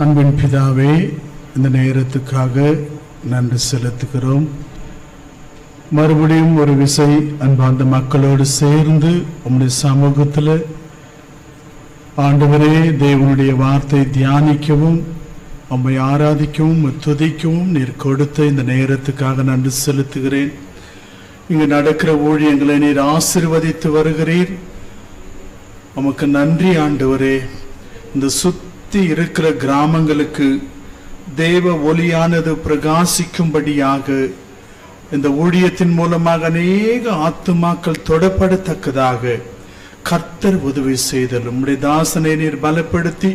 அன்பின் பிதாவே, இந்த நேரத்துக்காக நன்றி செலுத்துகிறோம். மறுபடியும் ஒரு விசை அன்பார்ந்த மக்களோடு சேர்ந்து உம்முடைய சமூகத்தில் ஆண்டவரே தேவனுடைய வார்த்தை தியானிக்கவும் உம்மை ஆராதிக்கவும் துதிக்கவும் நீர் கொடுத்த இந்த நேரத்துக்காக நன்றி செலுத்துகிறேன். இங்கு நடக்கிற ஊழியங்களை நீர் ஆசீர்வதித்து வருகிறீர். உமக்கு நன்றி ஆண்டவரே. இந்த சுத்தி இருக்கிற கிராமங்களுக்கு தேவ ஒளியானது பிரகாசிக்கும்படியாக இந்த ஊழியத்தின் மூலமாக அநேக ஆத்துமாக்கள் தொடப்படத்தக்கதாக கர்த்தர் உதவி செய்தல் உம்முடைய தாசனை நீர் பலப்படுத்தி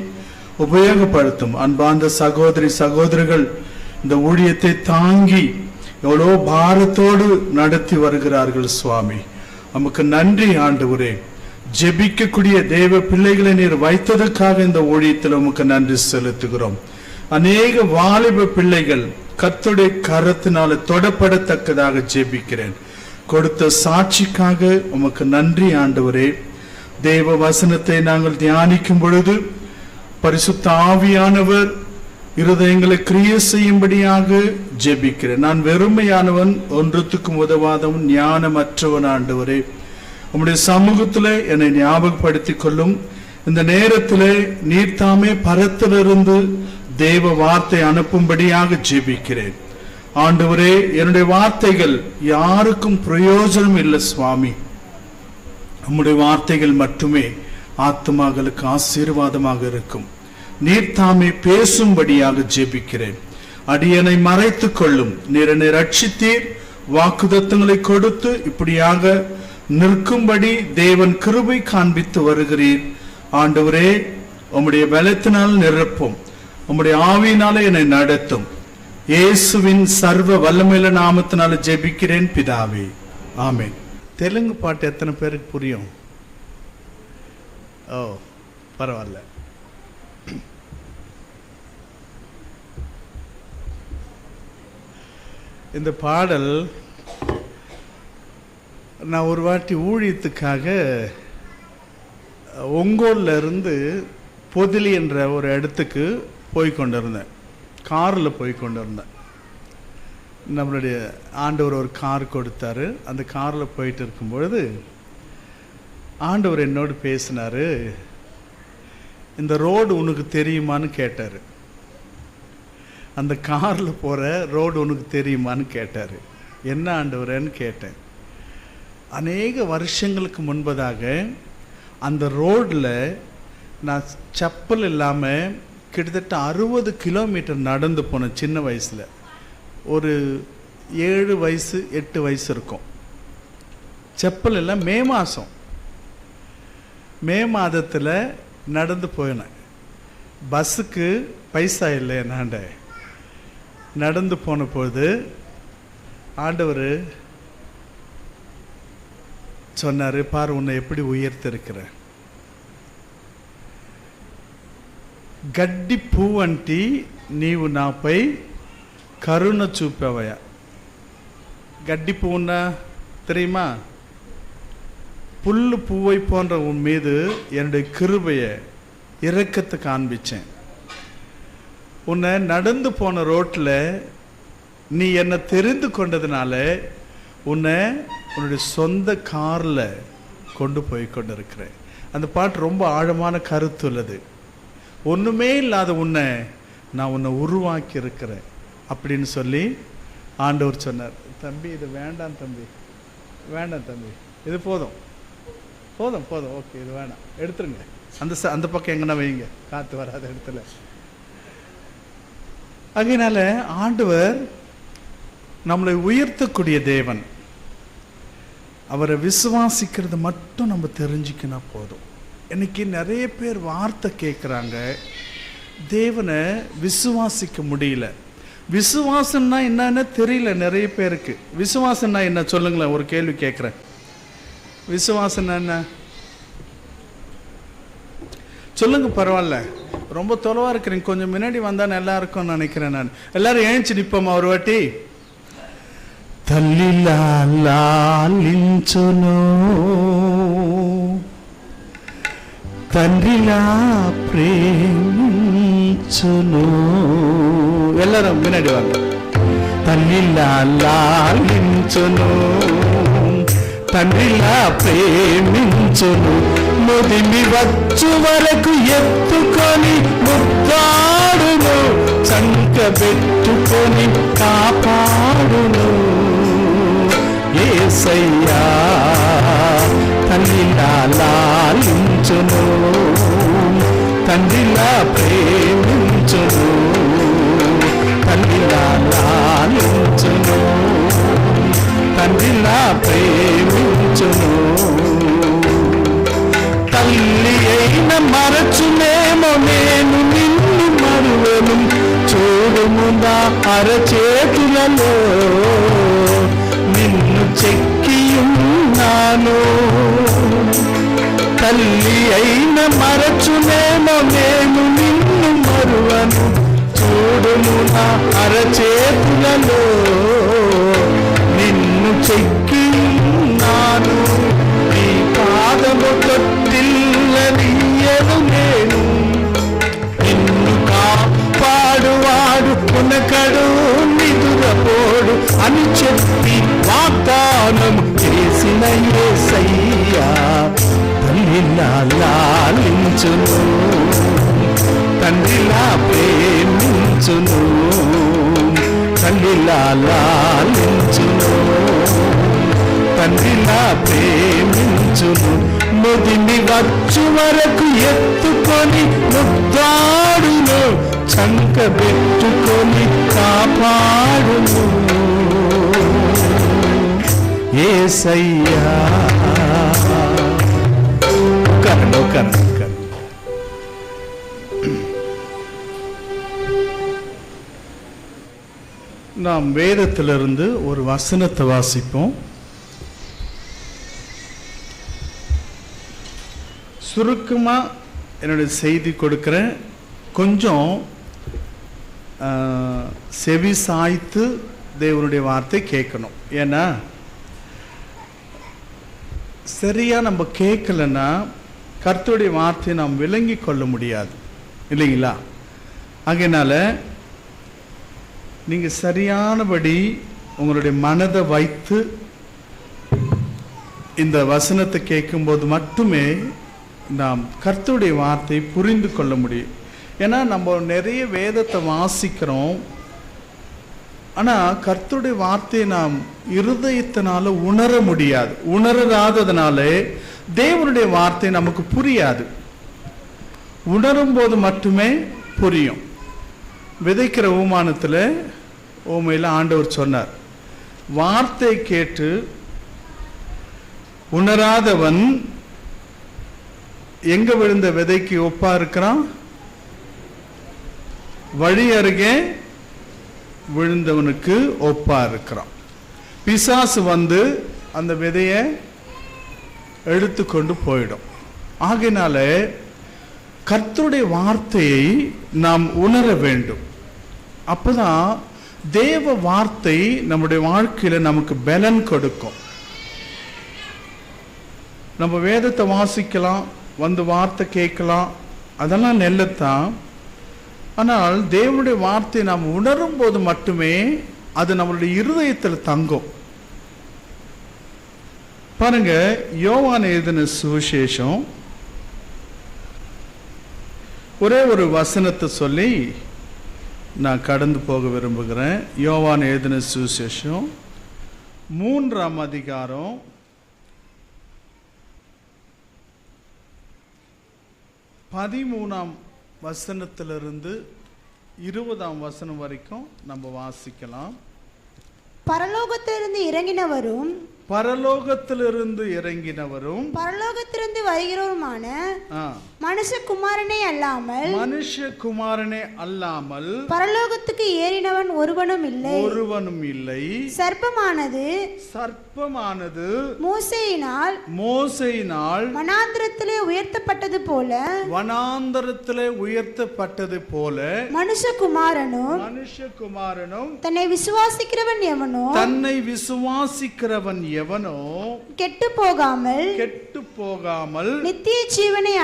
உபயோகப்படுத்தும். அன்பார்ந்த சகோதரி சகோதரர்கள் இந்த ஊழியத்தை தாங்கி எவ்வளோ பாரத்தோடு நடத்தி வருகிறார்கள். சுவாமி, நமக்கு நன்றி ஆண்டவரே. ஜெபிக்கக்கூடிய தேவ பிள்ளைகளை நீர் வைத்ததற்காக இந்த ஊழியத்தில் உமக்கு நன்றி செலுத்துகிறோம். அநேக வாலிப பிள்ளைகள் கர்த்தருடைய கரத்தினால தொடப்படத்தக்கதாக ஜெபிக்கிறேன். கொடுத்த சாட்சிக்காக உமக்கு நன்றி ஆண்டவரே. தேவ வசனத்தை நாங்கள் தியானிக்கும் பொழுது பரிசுத்த ஆவியானவர் இருதயங்களை கிரியை செய்யும்படியாக ஜெபிக்கிறேன். நான் வெறுமையானவன், ஒன்றுத்துக்கும் உதவாதவன், ஞானமற்றவன் ஆண்டவரே. உம்முடைய சமூகத்தில் என்னை ஞாபகப்படுத்திக் கொள்ளும். இந்த நேரத்தில் நீர் தாமே பரத்திலிருந்து தேவ வார்த்தை அனுப்பும்படியாக ஜெபிக்கிறேன். ஆண்டவரே, என்னுடைய வார்த்தைகள் யாருக்கும் பிரயோஜனம் இல்லை சுவாமி. உம்முடைய வார்த்தைகள் மட்டுமே ஆத்துமாக்களுக்கு ஆசீர்வாதமாக இருக்கும். நீர் தாமே பேசும்படியாக ஜெபிக்கிறேன். அடியனை மறைத்துக் கொள்ளும். நீர் என்னை ரட்சித்தீர், வாக்குத்தத்தங்களை கொடுத்து இப்படியாக நிற்கும்படி தேவன் கிருபை காண்பித்து வருகிறீர். ஆண்டவரே, உம்முடைய பலத்தினால் நிரப்பும். உம்முடைய ஆவியினால என்னை நடத்தும். இயேசுவின் சர்வ வல்லமையுள்ள நாமத்தினால ஜெபிக்கிறேன் பிதாவே, ஆமென். தெலுங்கு பாட்டு எத்தனை பேருக்கு புரியும்? ஓ, பரவாயில்ல. இந்த பாடல் நான் ஒரு வாட்டி ஊழியத்துக்காக ஒங்கோல்ல இருந்து பொதிலி என்ற ஒரு இடத்துக்கு போய்கொண்டிருந்தேன். காரில் போய்கொண்டிருந்தேன். நம்மளுடைய ஆண்டவர் ஒரு கார் கொடுத்தாரு. அந்த காரில் போயிட்டு இருக்கும்பொழுது ஆண்டவர் என்னோடு பேசினார். இந்த ரோடு உனக்கு தெரியுமான்னு கேட்டார். அந்த காரில் போகிற ரோடு உனக்கு தெரியுமான்னு கேட்டார். என்ன ஆண்டவரேன்னு கேட்டேன். அநேக வருஷங்களுக்கு முன்பதாக அந்த ரோடில் நான் செப்பல் இல்லாமல் கிட்டத்தட்ட 60 கிலோமீட்டர் நடந்து போனேன். சின்ன வயசில் ஒரு 7 வயசு 8 வயசு இருக்கும். செப்பல் எல்லாம் மே மாதத்தில் நடந்து போயினேன். பஸ்ஸுக்கு பைசா இல்லை என்னாண்ட. நடந்து போன போது ஆண்டவர் சொன்னார், பாரு உன்னை எப்படி உயர்த்திருக்கிறேன். గడ్డి పువ్వంటి నీవు నాపై కరుణ చూపావయ్యా. గడ్డి పువ్వున్నా தெரியுமா? புல்லு பூவை போன்ற உன் மீது என்னுடைய கிருபையை இரக்கத்தை காண்பிச்சேன். உன்னை நடந்து போன ரோட்டில் நீ என்னை தெரிந்து கொண்டதுனால உன்னை உன்னுடைய சொந்த காரில் கொண்டு போய் கொண்டு இருக்கிறேன். அந்த பாட்டு ரொம்ப ஆழமான கருத்து உள்ளது. ஒன்றுமே இல்லாத உன்னை நான் உன்னை உருவாக்கி இருக்கிறேன் அப்படின்னு சொல்லி ஆண்டவர் சொன்னார். தம்பி இது வேண்டாம் தம்பி, வேண்டாம் தம்பி, இது போதும் போதும் போதும், ஓகே இது வேண்டாம், எடுத்துருங்க. அந்த பக்கம் எங்கன்னா வைங்க, காற்று வராத இடத்துல. அதனால ஆண்டவர் நம்மளை உயர்த்தக்கூடிய தேவன். அவரை விசுவாசிக்கிறது மட்டும் நம்ம தெரிஞ்சுக்கினா போதும். இன்னைக்கு நிறைய பேர் வார்த்தை கேட்குறாங்க, தேவனை விசுவாசிக்க முடியல. விசுவாசம்னா என்னன்னு தெரியல நிறைய பேருக்கு. விசுவாசம்னா என்ன சொல்லுங்களேன், ஒரு கேள்வி கேட்குறேன். விசுவாசம்னா என்ன சொல்லுங்க, பரவாயில்ல. ரொம்ப தொலைவாக இருக்கிறீங்க, கொஞ்சம் முன்னாடி வந்தால் நல்லா இருக்கும்னு நினைக்கிறேன் நான். எல்லாரும் எழுந்துச்சு நிற்போமா ஒரு வாட்டி. తల్లిలా లాలించును, తండ్రిలా ప్రేమించును, లాలించును. எல்லாரும் முன்னாடி வாங்க. తల్లిలా లాలించును, తండ్రిలా ప్రేమించును, ముదిమి వచ్చు వరకు ఎత్తుకొని ముద్దాడును, చంకబెట్టుకొని కాపాడును. యేసయ్యా తల్లిలా లాలించును, తండ్రిలా ప్రేమించును, తండ్రిలా లాలించును, తండ్రిలా ప్రేమించును. తల్లి అయిన మరచునేమో నేను నిన్ను మరువను, చూడుము నా అరచేతులలో నిన్ను చెక్కియున్నాను. తల్లి అయిన మరచునేమో నేను నిన్ను మరువను, చూడుము నా అరచేతులలో నిన్ను చెక్కియున్నాను. నీ పాదము తొట్టిల్లనియ్యను నేను, నిన్ను కాపాడువాడు పునకడు నిదురపోడు అని చెప్పి వాగ్దానం చేసిన యేసయ్యా తల్లిలా లాలించును, తండ్రిలా ప్రేమించును, తల్లిలా లాలించును, తండ్రిలా ప్రేమించును, ముదిమి వచ్చు వరకు ఎత్తుకొని ముద్దాడును, చంకబెట్టుకొని కాపాడును. యేసయ్యా நாம் வேதத்திலிருந்து ஒரு வசனத்தை வாசிப்போம். சுருக்கமா என்னுடைய செய்தி கொடுக்கிறேன். கொஞ்சம் செவி சாய்த்து தேவனுடைய வார்த்தை கேட்கணும். ஏன்னா சரியா நம்ம கேட்கலன்னா கர்த்தருடைய வார்த்தையை நாம் விளங்கி கொள்ள முடியாது, இல்லைங்களா? அதனால நீங்க சரியானபடி உங்களுடைய மனதை வைத்து இந்த வசனத்தை கேட்கும்போது மட்டுமே நாம் கர்த்தருடைய வார்த்தையை புரிந்து கொள்ள முடியும். ஏன்னா நம்ம நிறைய வேதத்தை வாசிக்கிறோம், ஆனால் கர்த்தருடைய வார்த்தையை நாம் இருதயத்தினால உணர முடியாது. உணராததுனால தேவனுடைய வார்த்தை நமக்கு புரியாது. உணரும் போது மட்டுமே புரியும். விதைக்கிற ஊமானத்தில் ஊமையில் ஆண்டவர் சொன்னார், வார்த்தை கேட்டு உணராதவன் எங்க விழுந்த விதைக்கு ஒப்பா இருக்கிறான்? வழி அருகே விழுந்தவனுக்கு ஒப்பா இருக்கிறான். பிசாசு வந்து அந்த விதையை எடுத்துக்கொண்டு போயிடும். ஆகையினால கர்த்தருடைய வார்த்தையை நாம் உணர வேண்டும். அப்பதான் தேவ வார்த்தை நம்முடைய வாழ்க்கையில நமக்கு பலன் கொடுக்கும். நம்ம வேதத்தை வாசிக்கலாம், வந்து வார்த்தை கேட்கலாம், அதெல்லாம் நெல்லத்தான். ஆனால் தேவனுடைய வார்த்தையை நாம் உணரும் போது மட்டுமே அது நம்மளுடைய இருதயத்தில் தங்கும். பாருங்க, யோவான் எழுதின சுவிசேஷம் ஒரே ஒரு வசனத்தை சொல்லி நான் கடந்து போக விரும்புகிறேன். யோவான் எழுதின சுவிசேஷம் 3ஆம் அதிகாரம் 13ஆம் வசனத்திலிருந்து 20ஆம் வசனம் வரைக்கும் நம்ம வாசிக்கலாம். பரலோகத்திலிருந்து இறங்கினவரும் பரலோகத்திலிருந்து இறங்கினவரும் பரலோகத்திலிருந்து வருகிறவருமான மனுஷகுமாரனே அல்லாமல் பரலோகத்துக்கு ஏறினவன் ஒருவனும் இல்லை. சர்ப்பமானது மோசேயினால் வனாந்திரத்திலே உயர்த்தப்பட்டது போல மனுஷகுமாரனும் தன்னை விசுவாசிக்கிறவன் எவனோ கெட்டு போகாமல் நித்திய ஜீவனை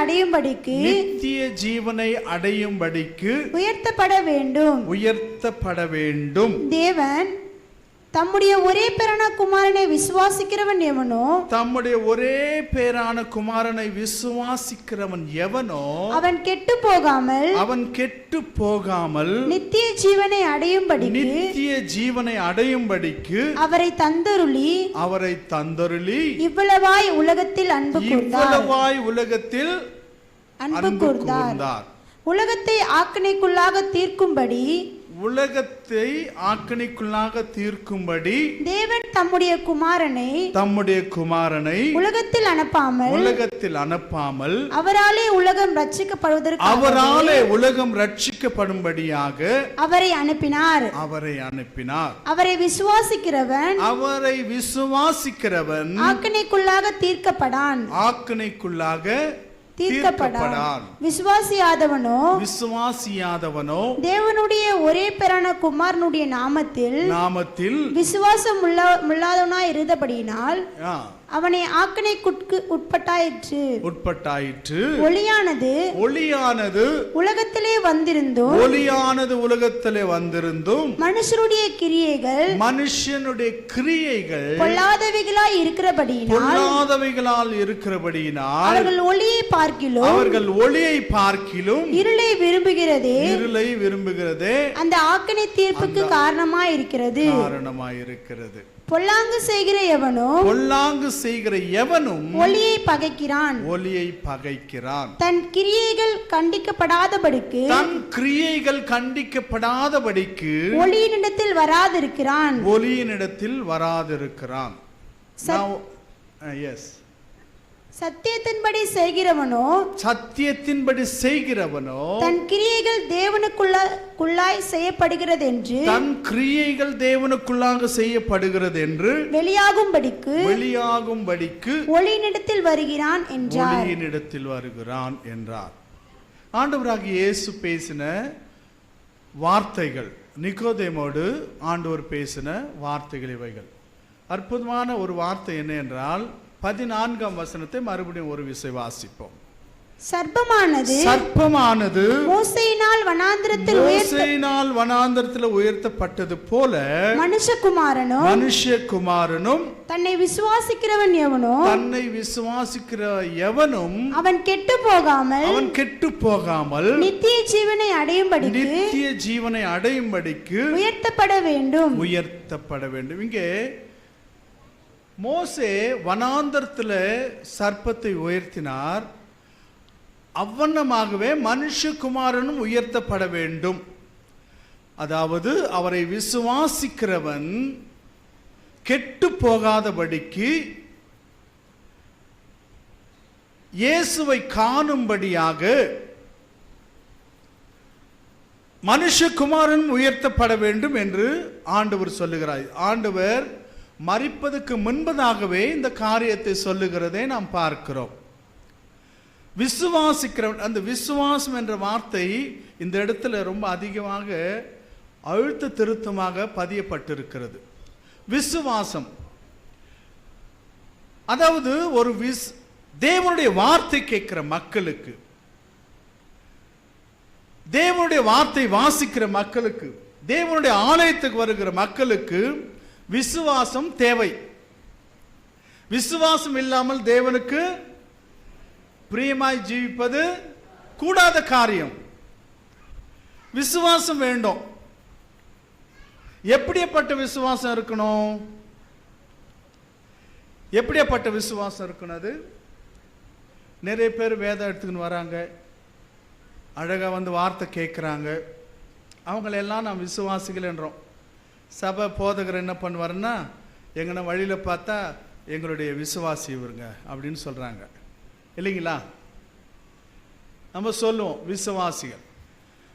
அடையும்படிக்கு உயர்த்தப்பட வேண்டும். தேவன் தம்முடைய ஒரே பேரான குமாரனை விசுவாசிக்கிறவன் எவனோ, தம்முடைய ஒரே பேரான குமாரனை விசுவாசிக்கிறவன் எவனோ அவன் கெட்டு போகாமல் நித்திய ஜீவனை அடையும்படிக்கு அவரை தந்தருளி இவ்வளவாய் உலகத்தில் அன்பு கூர்ந்தார். உலகத்தை ஆக்கினைக்குள்ளாக தீர்க்கும்படி தேவன் தம்முடைய குமாரனை உலகத்தில் அனுப்பாமல் அவராலே உலகம் ரட்சிக்கப்படும்படியாக அவரை அனுப்பினார். அவரை விசுவாசிக்கிறவன் ஆக்கினைக்குள்ளாக தீர்க்கப்படான். விசுவாசியாதவனோ தேவனுடைய ஒரே பேரான குமாரனுடைய நாமத்தில் விசுவாசம் உள்ளாதவனாய் இருந்தபடியினால் அவனை ஆக்கினைக்கு உட்பட்டாயிற்று. ஒளியானது உலகத்திலே வந்திருந்தும் மனுஷனுடைய கிரியைகள் பொல்லாதவைகளாய் இருக்கிறபடியினால் அவர்கள் ஒளியை பார்க்கிலும் இருளை விரும்புகிறதே அந்த ஆக்கினை தீர்ப்புக்கு காரணமாய் இருக்கிறது. பொல்லாங்கு செய்கிற எவனும் ஒளியை பகைக்கிறான். தன் கிரியைகள் கண்டிக்கப்படாதபடிக்கு ஒளியினிடத்தில் வராதிருக்கிறான். சத்தியத்தின்படி செய்கிறவனோ தன் கிரியைகள் தேவனுக்குள்ளாய் செய்யப்படுகிறது என்று வெளியாகும்படிக்கு ஒளியினிடத்தில் வருகிறான் என்றார். ஆண்டவராகிய இயேசு பேசின வார்த்தைகள், நிக்கோதேமோடு ஆண்டவர் பேசின வார்த்தைகள் இவைகள். அற்புதமான ஒரு வார்த்தை என்ன என்றால் 14ஆம் வசனத்தை மறுபடியும் ஒரு விசை வாசிப்போம். சர்ப்பமானது மோசேயினால் வனாந்திரத்தில் உயர்த்தப்பட்டது போல மனுஷகுமாரனும் தன்னை விசுவாசிக்கிற எவனும் அவன் கெட்டு போகாமல் நித்திய ஜீவனை அடையும்படிக்கு உயர்த்தப்பட வேண்டும். இங்கே மோசே வனாந்தரத்தில் சர்ப்பத்தை உயர்த்தினார். அவ்வண்ணமாகவே மனுஷகுமாரனும் உயர்த்தப்பட வேண்டும். அதாவது அவரை விசுவாசிக்கிறவன் கெட்டு போகாதபடிக்கு இயேசுவை காணும்படியாக மனுஷகுமாரன் உயர்த்தப்பட வேண்டும் என்று ஆண்டவர் சொல்லுகிறார். ஆண்டவர் மரிப்பதற்கு முன்பதாகவே இந்த காரியத்தை சொல்லுகிறதை நாம் பார்க்கிறோம். விசுவாசிக்கிறவன், அந்த விசுவாசம் என்ற வார்த்தை இந்த இடத்துல ரொம்ப அதிகமாக அழுத்த திருத்தமாக பதியப்பட்டிருக்கிறது. விசுவாசம் அதாவது ஒரு தேவனுடைய வார்த்தை கேட்கிற மக்களுக்கு, தேவனுடைய வார்த்தை வாசிக்கிற மக்களுக்கு, தேவனுடைய ஆலயத்துக்கு வருகிற மக்களுக்கு விசுவாசம் தேவை. விசுவாசம் இல்லாமல் தேவனுக்கு பிரியமாய் ஜீவிப்பது கூடாத காரியம். விசுவாசம் வேண்டும். எப்படிப்பட்ட விசுவாசம் இருக்கணும்? எப்படிப்பட்ட விசுவாசம் இருக்கணும்? அது நிறைய பேர் வேதம் எடுத்துக்கின்னு வராங்க, அழகா வந்து வார்த்தை கேட்குறாங்க, அவங்களெல்லாம் நாம் விசுவாசிகள் என்றோம். சபை போதகர் என்ன பண்ணுவாருன்னா, எங்கன்னா வழியில் பார்த்தா எங்களுடைய விசுவாசி இவருங்க அப்படின்னு சொல்கிறாங்க இல்லைங்களா? நம்ம சொல்லுவோம் விசுவாசிகள்.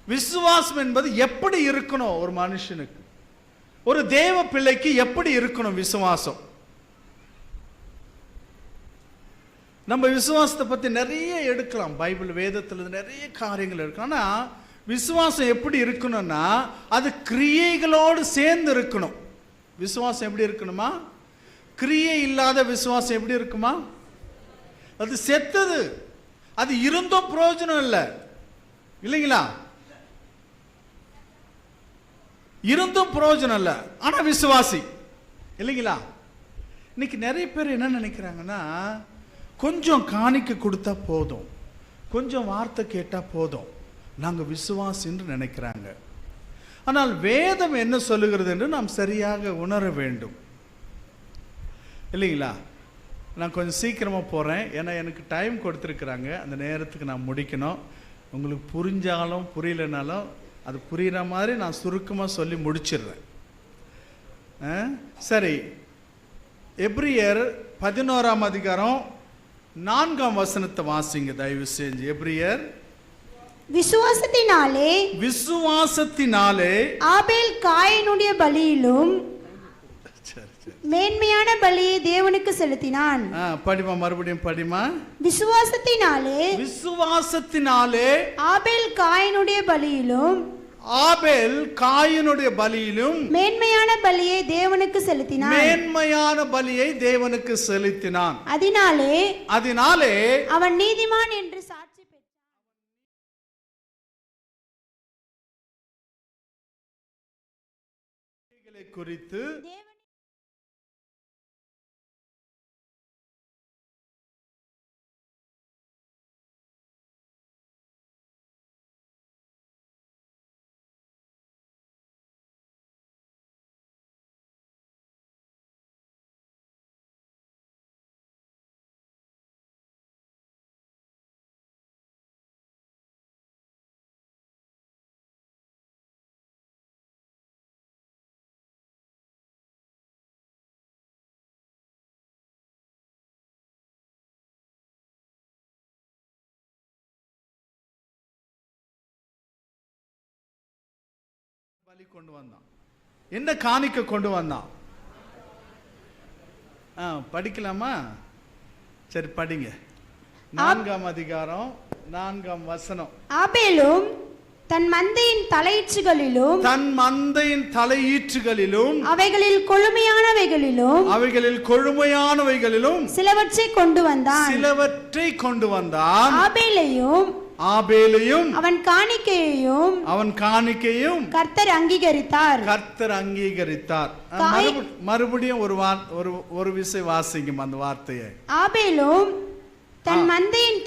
விசுவாசம் என்பது எப்படி இருக்கணும்? ஒரு மனுஷனுக்கு, ஒரு தேவ பிள்ளைக்கு எப்படி இருக்கணும் விசுவாசம்? நம்ம விசுவாசத்தை பற்றி நிறைய எடுக்கலாம். பைபிள் வேதத்தில் நிறைய காரியங்கள் இருக்கலாம். ஆனால் விசுவாசம் எப்படி இருக்கணும்னா அது கிரியைகளோடு சேர்ந்து இருக்கணும். விசுவாசம் எப்படி இருக்கணுமா? கிரியை இல்லாத விசுவாசம் எப்படி இருக்குமா? அது செத்தது. அது இருந்தும் பிரயோஜனம் இல்லை, இல்லைங்களா? இருந்தும் பிரயோஜனம் இல்லை, ஆனா விசுவாசி, இல்லைங்களா? இன்னைக்கு நிறைய பேர் என்ன நினைக்கிறாங்கன்னா, கொஞ்சம் காணிக்க கொடுத்தா போதும், கொஞ்சம் வார்த்தை கேட்டா போதும், நாங்க விசுவாசின்னு நினைக்கிறாங்க. ஆனால் வேதம் என்ன சொல்லுகிறது என்று நாம் சரியாக உணர வேண்டும், இல்லைங்களா? நான் கொஞ்சம் சீக்கிரமாக போகிறேன், ஏன்னா எனக்கு டைம் கொடுத்துருக்குறாங்க, அந்த நேரத்துக்கு நான் முடிக்கணும். உங்களுக்கு புரிஞ்சாலும் புரியலனாலும் அது புரிகிற மாதிரி நான் சுருக்கமாக சொல்லி முடிச்சிடுறேன். சரி, எபிரியர் 11ஆம் அதிகாரம் 4ஆம் வசனத்தை வாசிங்க தயவு செஞ்சு. எபிரியர் விசுவாசத்தினாலே ஆபேல் காயினுடைய பலியிலும் மேன்மையான பலியை தேவனுக்கு செலுத்தினான். படிமா, மறுபடியும் படிமா. விசுவாசத்தினாலே ஆபேல் காயினுடைய பலியிலும் மேன்மையான பலியை தேவனுக்கு செலுத்தினான். அதனாலே அவன் நீதிமான் என்று சாட்சி பெற்றான். குறித்து பலி கொண்டு வந்தான். என்ன காணிக்க கொண்டு வந்தான்? படிக்கலாமா? சரி, படிங்க. 4ஆம் அதிகாரம் 4ஆம் வசனம். ஆபேலும் தன் மந்தையின் தலையீற்றுகளிலும் அவைகளில் கொழுமையானவைகளிலும் சிலவற்றை கொண்டு வந்தான். ஆபேலையும் அவன் காணிக்கையையும் கர்த்தர் அங்கீகரித்தார். மறுபடியும் ஒரு விஷயம் வாசிங்க அந்த வார்த்தையை. ஆபேலும் தன் மந்தையின்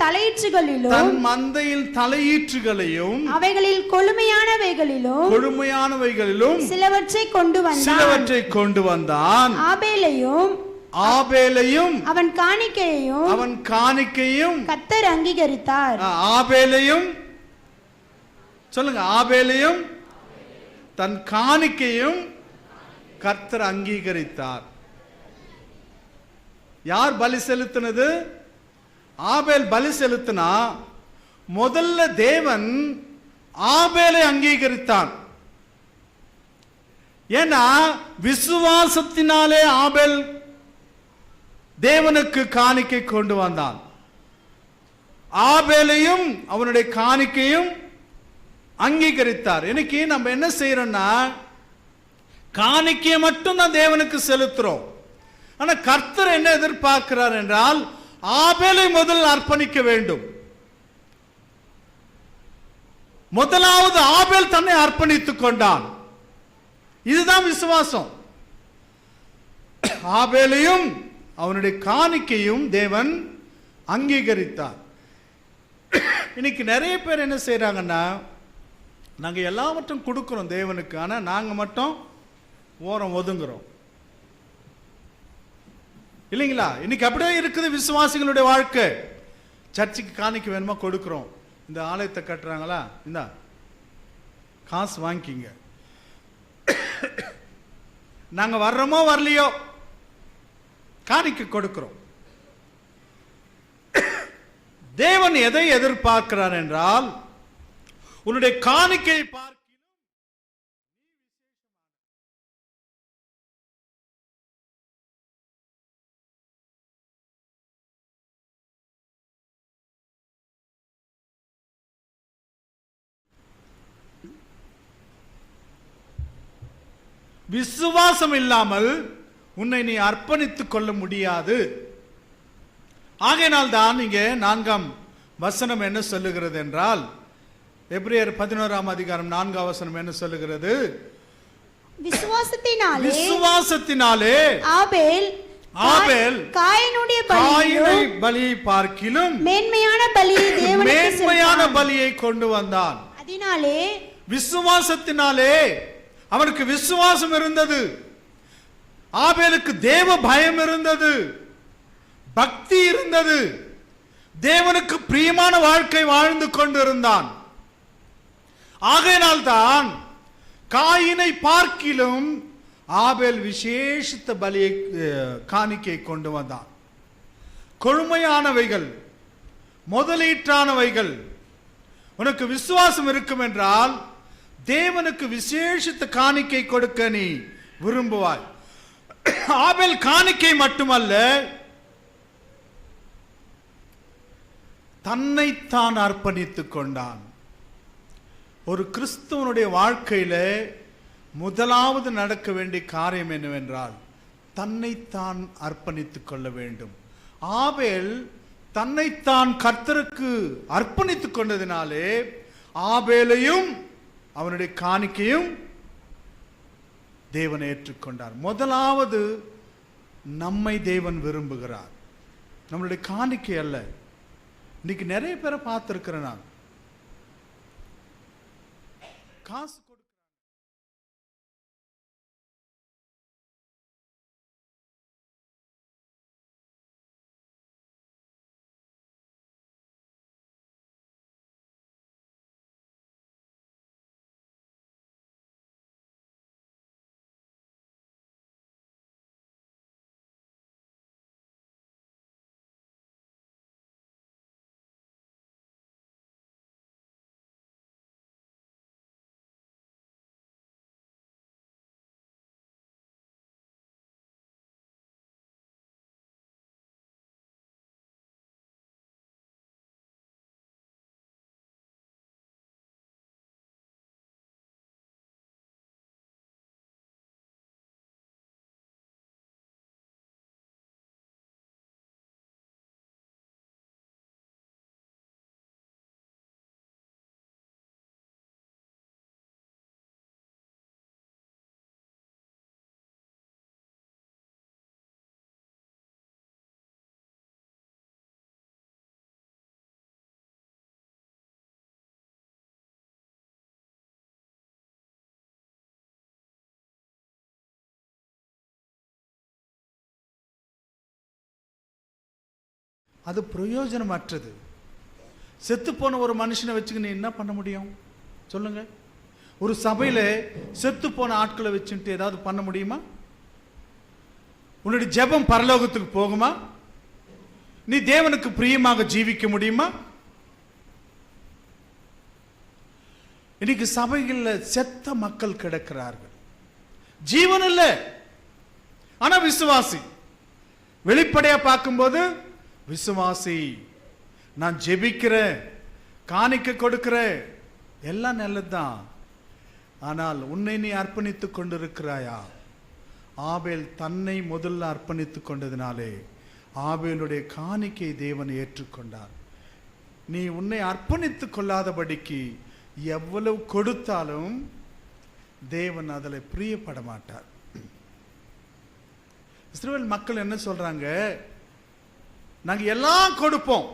தலையீற்றுகளையும் அவைகளில் கொழுமையானவைகளிலும் சிலவற்றை கொண்டு வந்தான். ஆபேலையும் அவன் காணிக்கையையும் கர்த்தர் அங்கீகரித்தார். ஆபேலையும் சொல்லுங்க, ஆபேலையும் தன் காணிக்கையும் கர்த்தர் அங்கீகரித்தார். யார் பலி செலுத்தினது? ஆபேல் பலி செலுத்தினா முதல்ல தேவன் ஆபேலை அங்கீகரித்தான். ஏன்னா விசுவாசத்தினாலே ஆபேல் தேவனுக்கு காணிக்கை கொண்டு வந்தான். ஆபேலையும் அவனுடைய காணிக்கையும் அங்கீகரித்தார். இன்னைக்கு நம்ம என்ன செய்யறோம்னா, காணிக்கையை மட்டும் தான் தேவனுக்கு செலுத்துறோம். ஆனா கர்த்தர் என்ன எதிர்பார்க்கிறார் என்றால், ஆபேலை முதல் அர்ப்பணிக்க வேண்டும். முதலாவது ஆபேல் தன்னை அர்ப்பணித்துக் கொண்டான். இதுதான் விசுவாசம். ஆபேலையும் அவனுடைய காணிக்கையும் தேவன் அங்கீகரித்தார். இன்னைக்கு நிறைய பேர் என்ன செய்யறாங்கன்னா, நாங்க எல்லாவற்றும் கொடுக்கிறோம் தேவனுக்கு, ஆனா நாங்க மட்டும் ஓரம் ஒதுங்குறோம், இல்லைங்களா? இன்னைக்கு அப்படியே இருக்குது விசுவாசிகளுடைய வாழ்க்கை. சர்ச்சுக்கு காணிக்க வேணுமா கொடுக்கிறோம். இந்த ஆலயத்தை கட்டுறாங்களா, இந்த காசு வாங்கிக்கிங்க. நாங்க வர்றோமோ வரலையோ காணிக்க கொடுக்கிறோம். தேவன் எதை எதிர்பார்க்கிறார் என்றால், உன்னுடைய காணிக்கையை பார்க்க விசுவாசம் இல்லாமல் உன்னை நீ அர்ப்பணித்துக் கொள்ள முடியாது. ஆகையினால் தான் இங்கே 4ஆம் வசனம் என்ன சொல்லுகிறது என்றால், எபிரேயர் 11ஆம் அதிகாரம் 4ஆம் வசனம் என்ன சொல்லுகிறது? விசுவாசத்தினாலே ஆபேல் காயீனுடைய பலியை பார்க்கிலும் மேன்மையான பலியை கொண்டு வந்தான். அதனாலே விசுவாசத்தினாலே அவனுக்கு விசுவாசம் இருந்தது. ஆபேலுக்கு தேவ பயம் இருந்தது, பக்தி இருந்தது, தேவனுக்கு பிரியமான வாழ்க்கை வாழ்ந்து கொண்டிருந்தான். ஆகையினால் தான் காயினை பார்க்கிலும் ஆபேல் விசேஷித்த பலியை காணிக்கை கொண்டு வந்தான். கொழுமையானவைகள், முதலீட்டானவைகள். உனக்கு விசுவாசம் இருக்கும் என்றால் தேவனுக்கு விசேஷித்த காணிக்கை கொடுக்க நீ விரும்புவாய். ஆபேல் காணிக்கை மட்டுமல்ல, தன்னைத்தான் அர்ப்பணித்துக் கொண்டான். ஒரு கிறிஸ்துவனுடைய வாழ்க்கையில முதலாவது நடக்க வேண்டிய காரியம் என்னவென்றால் தன்னைத்தான் அர்ப்பணித்துக் கொள்ள வேண்டும். ஆபேல் தன்னைத்தான் கர்த்தருக்கு அர்ப்பணித்துக் கொண்டதினாலே ஆபேலையும் அவனுடைய காணிக்கையும் தேவன் ஏற்றுக்கொண்டார். முதலாவது நம்மை தேவன் விரும்புகிறார், நம்மளுடைய காணிக்கை அல்ல. இன்னைக்கு நிறைய பேரை பார்த்திருக்கிறேன் நான், காசு அது பிரயோஜனமற்றது. செத்து போன ஒரு மனுஷனை வச்சுக்க நீ என்ன பண்ண முடியும் சொல்லுங்க? ஒரு சபையில செத்து போன ஆட்களை வச்சுட்டு ஏதாவது பண்ண முடியுமா? உன்னுடைய ஜெபம் பரலோகத்துக்கு போகுமா? நீ தேவனுக்கு பிரியமாக ஜீவிக்க முடியுமா? இன்னைக்கு சபைகளில் செத்த மக்கள் கிடக்கிறார்கள், ஜீவன் இல்லை, ஆனா விசுவாசி. வெளிப்படையா பார்க்கும்போது விசுவாசி, நான் ஜெபிக்கிறேன், காணிக்க கொடுக்கிறேன், எல்லாம் நல்லதுதான். ஆனால் உன்னை நீ அர்ப்பணித்துக் கொண்டிருக்கிறாயா? ஆபேல் தன்னை முதல்ல அர்ப்பணித்துக் கொண்டதினாலே ஆபேலுடைய காணிக்கை தேவன் ஏற்றுக்கொண்டார். நீ உன்னை அர்ப்பணித்துக் கொள்ளாதபடிக்கு எவ்வளவு கொடுத்தாலும் தேவன் அதில் பிரியப்பட மாட்டார். இஸ்ரவேல் மக்கள் என்ன சொல்றாங்க? நாங்க எல்லாம் கொடுப்போம்.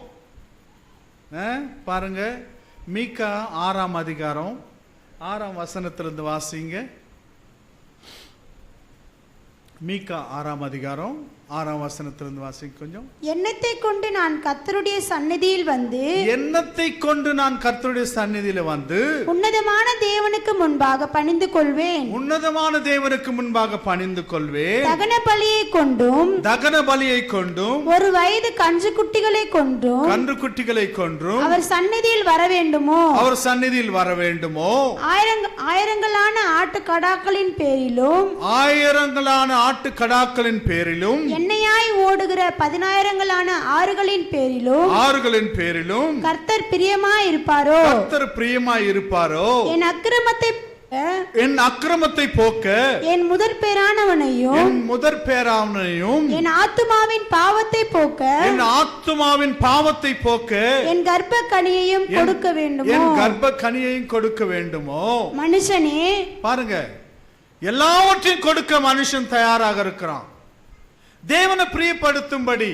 பாருங்க, மீகா 6ஆம் அதிகாரம் 6ஆம் வசனத்திலிருந்து வாசிங்க. மீகா 6ஆம் அதிகாரம் 6ஆம் வசனத்திலிருந்து வாசிங்க கொஞ்சம். எண்ணத்தை கொண்டு நான் கர்த்தருடைய சந்நிதியில் வந்து உன்னதமான தேவனுக்கு முன்பாக பணிந்து கொள்வேன். தகன பலியை கொண்டும் ஒரு வயது கன்று குட்டிகளை கொண்டும் அவர் சந்நிதியில் வர வேண்டுமோ. ஆயிரங்களான ஆட்டுக்கடாக்களின் பேரிலும் எண்ணெயாய் ஓடுகிற 10,000 ஆறுகளின் பேரிலும் கர்த்தர் பிரியமாய் இருப்பாரோ. என் என் அக்கிரமத்தை போக்க, என் முதற் பேரானவனையும் என் ஆத்துமாவின் பாவத்தை போக்க, என் ஆத்துமாவின் பாவத்தை போக்க, என் கர்ப்ப கனியையும் கொடுக்க வேண்டுமோ, என் கர்ப்ப கனியையும் கொடுக்க வேண்டுமோ. மனுஷனே பாருங்க, எல்லாவற்றையும் கொடுக்க மனுஷன் தயாராக இருக்கிறான் தேவனை பிரியப்படுத்தும்படி.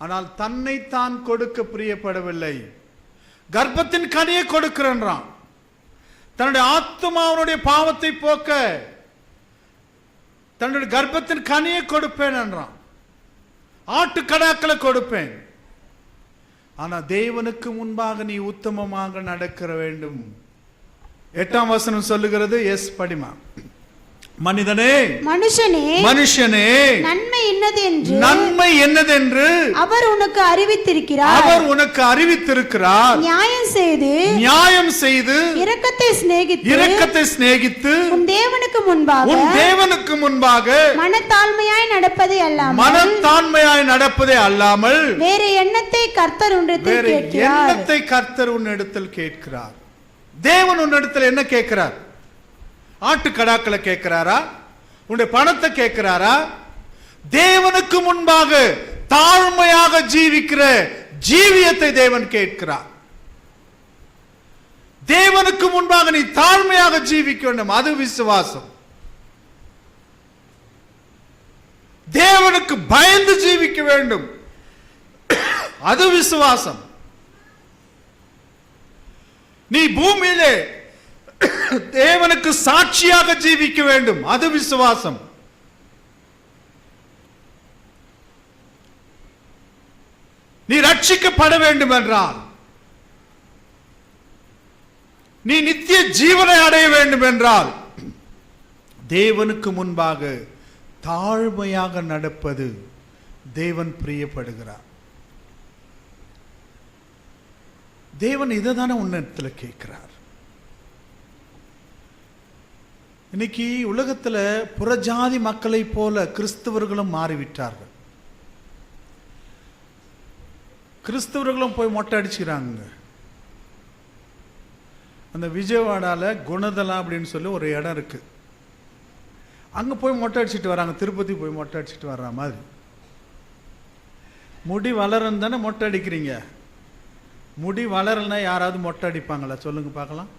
ஆனால் தன்னை தான் கொடுக்க பிரியப்படவில்லை. கர்ப்பத்தின் கனியை கொடுக்கிறன்றான். தன்னுடைய ஆத்துமாவுடைய பாவத்தை போக்க தன்னுடைய கர்ப்பத்தின் கனியை கொடுப்பேன் என்றான். ஆட்டுக்கடாக்களை கொடுப்பேன். ஆனா தேவனுக்கு முன்பாக நீ உத்தமமாக நடக்க வேண்டும். 8ஆம் வசனம் சொல்லுகிறது. எஸ் படிமா. மனிதனே, மனுஷனே, நன்மை என்னதென்று அவர் உனக்கு அறிவித்திருக்கிறார். நியாயம் செய்து இரக்கத்தை சிநேகித்து உன் தேவனுக்கு முன்பாக மனத்தாழ்மையாய் நடப்பதே அல்லாமல் வேற எண்ணத்தை கர்த்தர் உன்னிடத்தில் கேட்கிறார். தேவன் உன்னிடத்தில் என்ன கேட்கிறார்? ஆட்டுக்கடாக்களை கேட்கிறாரா? உன்னுடைய பணத்தை கேட்கிறாரா? தேவனுக்கு முன்பாக தாழ்மையாக ஜீவிக்கிற ஜீவியத்தை தேவன் கேட்கிறார். தேவனுக்கு முன்பாக நீ தாழ்மையாக ஜீவிக்க வேண்டும். அது விசுவாசம். தேவனுக்கு பயந்து ஜீவிக்க வேண்டும். அது விசுவாசம். நீ பூமியிலே தேவனுக்கு சாட்சியாக ஜீவிக்க வேண்டும். அது விசுவாசம். நீ ரட்சிக்கப்பட வேண்டும் என்றால், நீ நித்திய ஜீவனை அடைய வேண்டும் என்றால், தேவனுக்கு முன்பாக தாழ்மையாக நடப்பது தேவன் பிரியப்படுகிறார். தேவன் இதை தானே உன்னிடத்தில் கேட்கிறார். இன்னைக்கு உலகத்துல புறஜாதி மக்களை போல கிறிஸ்தவர்களும் மாறிவிட்டார்கள். கிறிஸ்தவர்களும் போய் மொட்டை அடிச்சுக்கிறாங்க. அந்த விஜயவாடால குணதலா அப்படின்னு சொல்லி ஒரு இடம் இருக்கு. அங்க போய் மொட்டை அடிச்சுட்டு வராங்க. திருப்பதி போய் மொட்டை அடிச்சுட்டு வர்ற மாதிரி. முடி வளரன்னு தானே மொட்டை அடிக்கிறீங்க. முடி வளரலன்னா யாராவது மொட்டை அடிப்பாங்களா? சொல்லுங்க பார்க்கலாம்.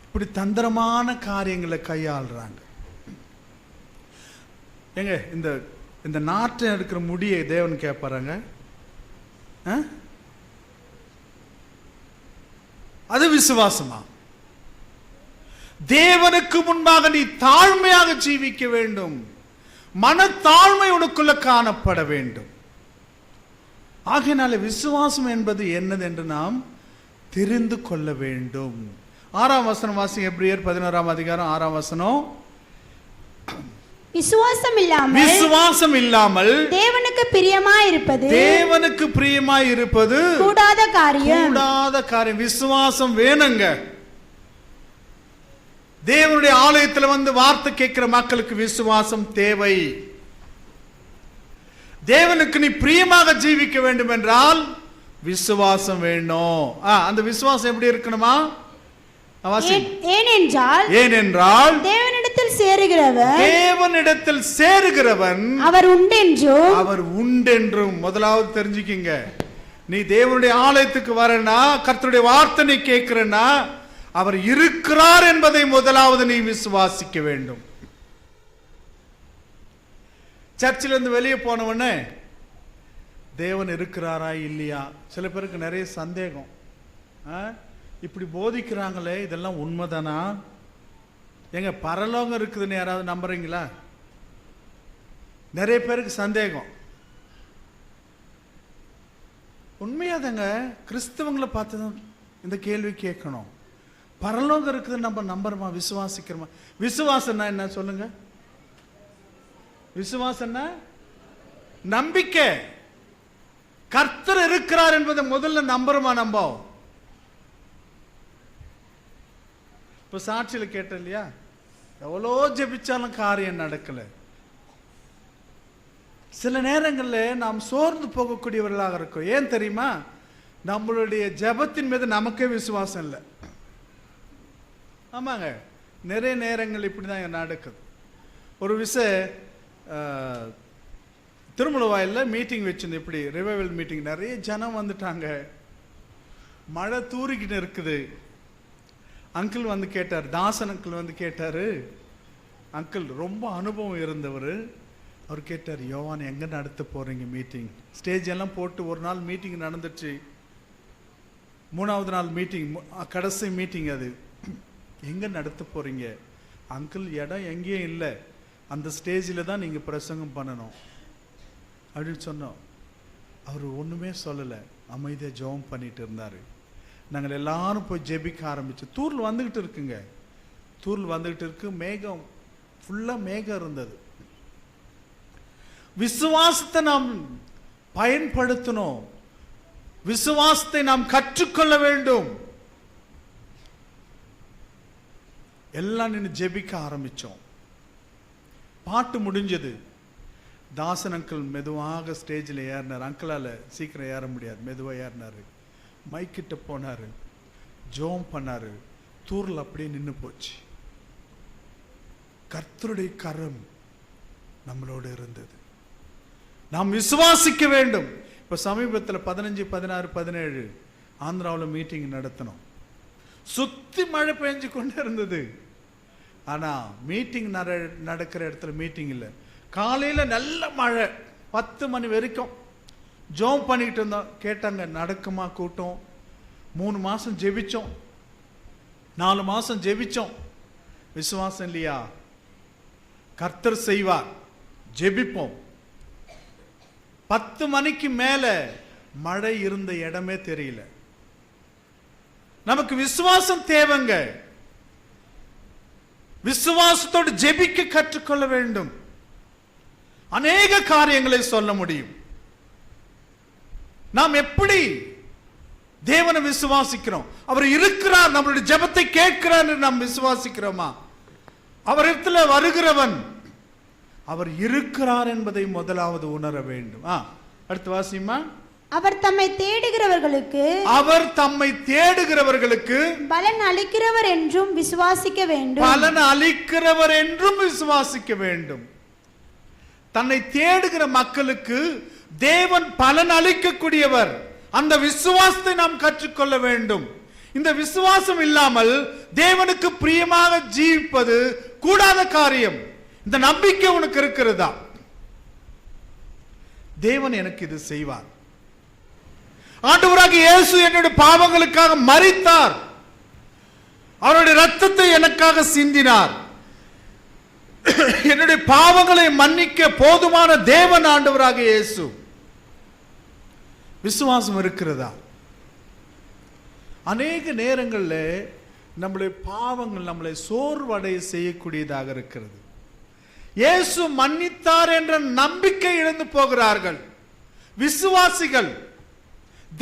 இப்படி தந்திரமான காரியங்களை கையாளுறாங்க. எங்க இந்த நாட்டில் இருக்கிற முடியை தேவன் கேட்பாராங்க? அது விசுவாசமா? தேவனுக்கு முன்பாக நீ தாழ்மையாக ஜீவிக்க வேண்டும். மனத்தாழ்மை உனக்குள்ள காணப்பட வேண்டும். ஆகையினால விசுவாசம் என்பது என்னது என்று நாம் தெரிந்து கொள்ள வேண்டும். 6ஆம் வசனம் வாசிங்க. எபிரேயர் 11ஆம் அதிகாரம் 6ஆம் வசனம். விசுவாசம் இல்லாமல் தேவனுக்கு பிரியமாய் இருப்பது கூடாத காரியம். விசுவாசம் வேணுங்க. தேவனுடைய ஆலயத்தில் வந்து வார்த்தை கேட்கிற மக்களுக்கு விசுவாசம் தேவை. தேவனுக்கு நீ பிரியமாக ஜீவிக்க வேண்டும் என்றால் விசுவாசம் வேணும். அந்த விசுவாசம் எப்படி இருக்கணுமா? ஏனென்றால் தேவனிடத்தில் சேருகிறவன் அவர் உண்டென்றும். முதலாவது தெரிஞ்சுக்கிங்க. நீ தேவனுடைய ஆலயத்துக்கு வரனா, கர்த்தருடைய வார்த்தை நீ கேட்கிறனா, அவர் இருக்கிறார் என்பதை முதலாவது நீ விசுவாசிக்க வேண்டும். சர்ச்சில் இருந்து வெளியே போனவொடனே தேவன் இருக்கிறாரா இல்லையா? சில பேருக்கு நிறைய சந்தேகம். இப்படி போதிக்கிறாங்களே, இதெல்லாம் உண்மைதானா? எங்க பரலோகம் இருக்குதுன்னு யாராவது நம்புறீங்களா? நிறைய பேருக்கு சந்தேகம். உண்மையாதாங்க. கிறிஸ்தவங்களை பார்த்துதான் இந்த கேள்வி கேட்கணும். பரலோகம் இருக்குதுன்னு நம்ம நம்புறோமா? விசுவாசிக்கிறோமா? விசுவாசம்னா என்ன சொல்லுங்க? விசுவாசம்னா நம்பிக்கை. கர்த்தர் இருக்கிறார் என்பதை முதல்ல நம்புறோமா? நம்ப இப்ப சாட்சியில கேட்ட இல்லையா, எவ்வளோ ஜெபிச்சாலும் காரியம் நடக்கல. சில நேரங்களில் நாம் சோர்ந்து போகக்கூடியவர்களாக இருக்கோம். ஏன் தெரியுமா? நம்மளுடைய ஜெபத்தின் மீது நமக்கே விசுவாசம் இல்லை. ஆமாங்க, நிறைய நேரங்கள் இப்படி தான் நடக்குது. ஒரு திருமலவாயில் மீட்டிங் வச்சிருந்து, இப்படி ரிவைவல் மீட்டிங், நிறைய ஜனம் வந்துட்டாங்க, மழை தூரிக்கிட்டு இருக்குது. அங்கிள் வந்து கேட்டார், தாசன் அங்கிள் வந்து கேட்டார். அங்கிள் ரொம்ப அனுபவம் இருந்தவர். அவர் கேட்டார், யோவான் எங்கே நடத்த போகிறீங்க மீட்டிங்? ஸ்டேஜ் எல்லாம் போட்டு ஒரு நாள் மீட்டிங் நடந்துச்சு. 3வது நாள் மீட்டிங், கடைசி மீட்டிங். அது எங்கே நடத்த போகிறீங்க? அங்கிள் இடம் எங்கேயும் இல்லை, அந்த ஸ்டேஜில் தான் நீங்கள் பிரசங்கம் பண்ணணும் அப்படின்னு சொன்னோம். அவர் ஒன்றுமே சொல்லலை, அமைதியாக ஜெபம் பண்ணிட்டு இருந்தார். நாங்கள் எல்லாரும் போய் ஜெபிக்க ஆரம்பிச்சு. தூரில் வந்துக்கிட்டு இருக்குங்க, தூரில் வந்துக்கிட்டு இருக்கு. மேகம் ஃபுல்லாக மேகம் இருந்தது. விசுவாசத்தை நாம் பயன்படுத்தணும், விசுவாசத்தை நாம் கற்றுக்கொள்ள வேண்டும். எல்லாம் நின்று ஜெபிக்க ஆரம்பிச்சோம். பாட்டு முடிஞ்சது. தாசன் அங்கிள் மெதுவாக ஸ்டேஜில் ஏறினார். அங்கிளால் சீக்கிரம் ஏற முடியாது, மெதுவாக ஏறினார். மைக்கிட்ட போனார், ஜெபம் பண்ணார். தூரில் அப்படியே நின்று போச்சு. கர்த்தருடைய கரம் நம்மளோடு இருந்தது. நாம் விசுவாசிக்க வேண்டும். இப்போ சமீபத்தில் 15, 16, 17 ஆந்திராவில் மீட்டிங் நடத்தணும். சுத்தி மழை பெஞ்சு கொண்டே இருந்தது. ஆனால் மீட்டிங் நடக்கிற இடத்துல மீட்டிங் இல்லை. காலையில் நல்ல மழை, 10 மணி வரைக்கும் ஜெபம் பண்ணிக்கிட்டு இருந்தோம். கேட்டாங்க, நடக்குமா கூட்டம்? 3 மாதம் ஜெபிச்சோம், 4 மாதம் ஜெபிச்சோம். விசுவாசம் இல்லையா? கர்த்தர் செய்வார், ஜெபிப்போம். 10 மணிக்கு மேல மழை இருந்த இடமே தெரியல. நமக்கு விசுவாசம் தேவைங்க. விசுவாசத்தோடு ஜெபிக்க கற்றுக்கொள்ள வேண்டும். அநேக காரியங்களை சொல்ல முடியும். நாம் எப்படி தேவனை விசுவாசிக்கிறோம்? அவர் இருக்கிறார், நம்மளுடைய ஜெபத்தை கேட்கிறார், நாம் விசுவாசிக்கிறோமா? அவரிடத்துல வருகிறவன் அவர் இருக்கிறார் என்பதை முதலாவது உணர வேண்டும். அடுத்து வாசிமா. அவர் தம்மை தேடுகிறவர்களுக்கு பலன் அளிக்கிறவர் என்றும் விசுவாசிக்க வேண்டும். பலன் அளிக்கிறவர் என்றும் விசுவாசிக்க வேண்டும். தன்னை தேடுகிற மக்களுக்கு தேவன் பலன் அளிக்கக்கூடியவர். அந்த விசுவாசத்தை நாம் கற்றுக்கொள்ள வேண்டும். இந்த விசுவாசம் இல்லாமல் தேவனுக்கு பிரியமாக ஜீவிப்பது கூடாத காரியம். இந்த நம்பிக்கை உனக்கு இருக்கிறதா? தேவன் எனக்கு இது செய்வார். ஆண்டவராகிய இயேசு என்னுடைய பாவங்களுக்காக மரித்தார், அவருடைய இரத்தத்தை எனக்காக சிந்தினார். என்னுடைய பாவங்களை மன்னிக்க போதுமான தேவன் ஆண்டவராகிய இயேசு. விசுவாசம் இருக்கிறதா? அநேக நேரங்களில் நம்முடைய பாவங்கள் நம்மளை சோர்வடைய செய்யக்கூடியதாக இருக்கிறது. இயேசு மன்னித்தார் என்ற நம்பிக்கை இழந்து போகிறார்கள். விசுவாசிகள்,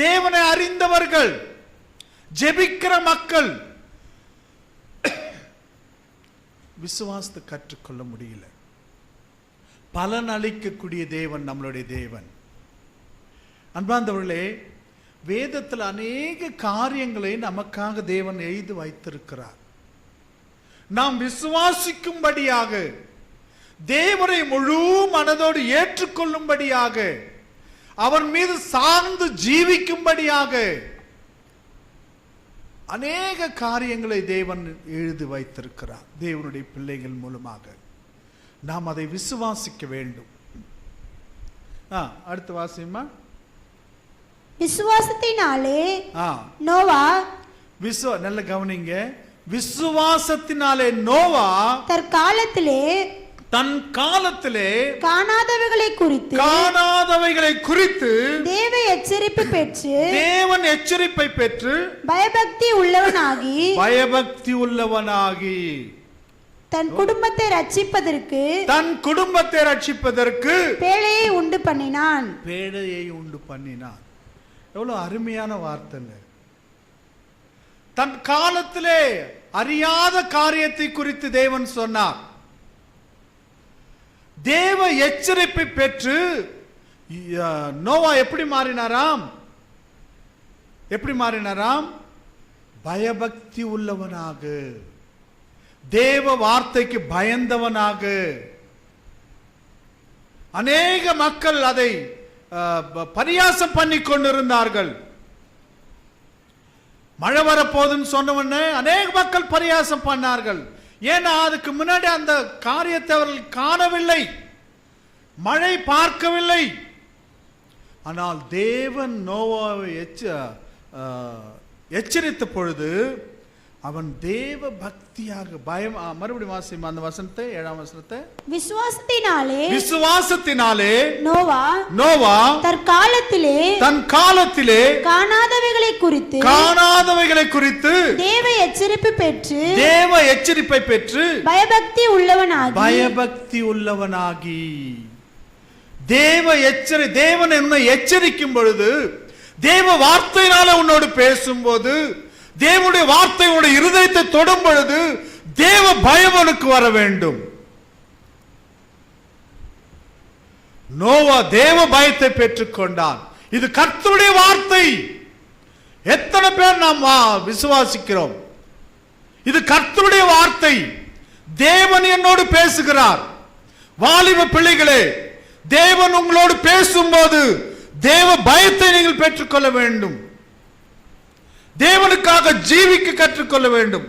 தேவனை அறிந்தவர்கள், ஜெபிக்கிற மக்கள் விசுவாசத்தை கற்றுக்கொள்ள முடியல. பலன் அளிக்கக்கூடிய தேவன் நம்மளுடைய தேவன். அன்பார்ந்தவர்களே, வேதத்தில் அநேக காரியங்களை நமக்காக தேவன் எழுதி வைத்திருக்கிறார். நாம் விசுவாசிக்கும்படியாக, தேவனை முழு மனதோடு ஏற்றுக்கொள்ளும்படியாக, அவர் மீது சார்ந்து ஜீவிக்கும்படியாக அநேக காரியங்களை தேவன் எழுதி வைத்திருக்கிறார். தேவனுடைய பிள்ளைகள் மூலமாக நாம் அதை விசுவாசிக்க வேண்டும். அடுத்த வாசியமா. விசுவாசத்தினாலே நோவா, நல்ல கவனிங்க, விசுவாசத்தினாலே நோவா தன் காலத்திலே காணாதவைகளை குறித்து தேவன் எச்சரிப்பை பெற்று பயபக்தி உள்ளவனாகி தன் குடும்பத்தை ரட்சிப்பதற்கு பேழையை உண்டு பண்ணினான். எவ்வளவு அருமையான வார்த்தைங்க. தன் காலத்திலே அறியாத காரியத்தை குறித்து தேவன் சொன்னார். தேவ எச்சரிப்பை பெற்று நோவா எப்படி மாறினாராம்? பயபக்தி உள்ளவனாக. தேவ வார்த்தைக்கு பயந்தவனாக. அநேக மக்கள் அதை பரியாசம் பண்ணி கொண்டிருந்தார்கள். மழை வரப்போதுன்னு சொன்னவொன்னே அநேக மக்கள் பரியாசம் பண்ணார்கள். ஏன்னா அதுக்கு முன்னாடி அந்த காரியத்தை அவர்கள் காணவில்லை, மழை பார்க்கவில்லை. ஆனால் தேவன் நோவாவை எச்சரித்த பொழுது அவன் தேவ பக்தியாக பயம். மறுபடியும் வாசிமா அந்த வசனத்தை, 7ஆம் வசனத்தை. விசுவாசத்தினாலே நோவா தன் காலத்திலே காணாதவைகளை குறித்து தேவ எச்சரிப்பை பெற்று பயபக்தி உள்ளவனாகி. தேவன் என்னை எச்சரிக்கும் பொழுது, தேவ வார்த்தையினால உன்னோடு பேசும்போது, தேவனுடைய வார்த்தை உன்னுடைய இருதயத்தை தொடும் பொழுது தேவ பயம் உனக்கு வர வேண்டும். நோவா தேவ பயத்தை பெற்றுக் கொண்டான். இது கர்த்தருடைய வார்த்தை. எத்தனை பேர் நாம் விசுவாசிக்கிறோம்? இது கர்த்தருடைய வார்த்தை. தேவன் என்னோடு பேசுகிறார். வாலிப பிள்ளைகளே, தேவன் உங்களோடு பேசும்போது தேவ பயத்தை நீங்கள் பெற்றுக்கொள்ள வேண்டும். தேவனுக்காக ஜீவிக்க கற்றுக்கொள்ள வேண்டும்.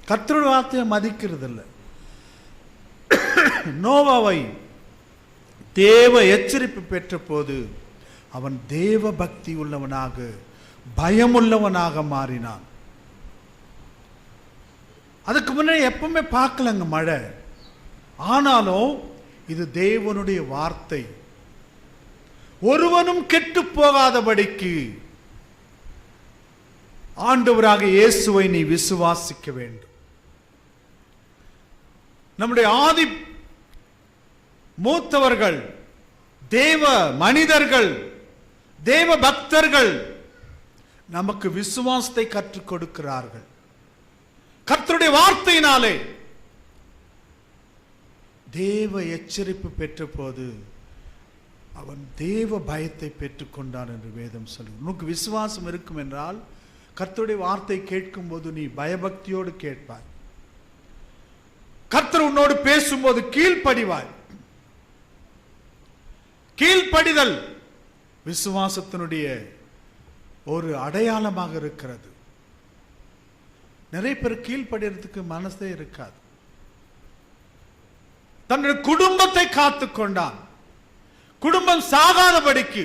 கர்த்தருடைய வார்த்தையை மதிக்கிறது இல்லை. நோவாவை தேவ எச்சரிப்பு பெற்ற போது அவன் தேவ பக்தி உள்ளவனாக, பயமுள்ளவனாக மாறினான். அதுக்கு முன்னாடி எப்பவுமே பார்க்கலங்க மழை. ஆனாலும் இது தேவனுடைய வார்த்தை. ஒருவனும் கெட்டு போகாதபடிக்கு ஆண்டவராக இயேசுவை நீ விசுவாசிக்க வேண்டும். நம்முடைய ஆதி மூத்தவர்கள், தேவ மனிதர்கள், தேவ பக்தர்கள் நமக்கு விசுவாசத்தை கற்றுக் கொடுக்கிறார்கள். கர்த்தருடைய வார்த்தையினாலே தேவ எச்சரிப்பு பெற்ற போது அவன் தேவ பயத்தை பெற்றுக்கொண்டான் என்று வேதம் சொல்லுகிறது. உனக்கு விசுவாசம் இருக்கும் என்றால் கர்த்தருடைய வார்த்தை கேட்கும் போது நீ பயபக்தியோடு கேட்பாய். கர்த்தர் உன்னோடு பேசும்போது கீழ்ப்படிவாய். கீழ்ப்படிதல் விசுவாசத்தினுடைய ஒரு அடையாளமாக இருக்கிறது. நிறைய பேர் கீழ்ப்படிறதுக்கு மனசே இருக்காது. தன்னுடைய குடும்பத்தை காத்துக் கொண்டான். குடும்பம் சாகாதபடிக்கு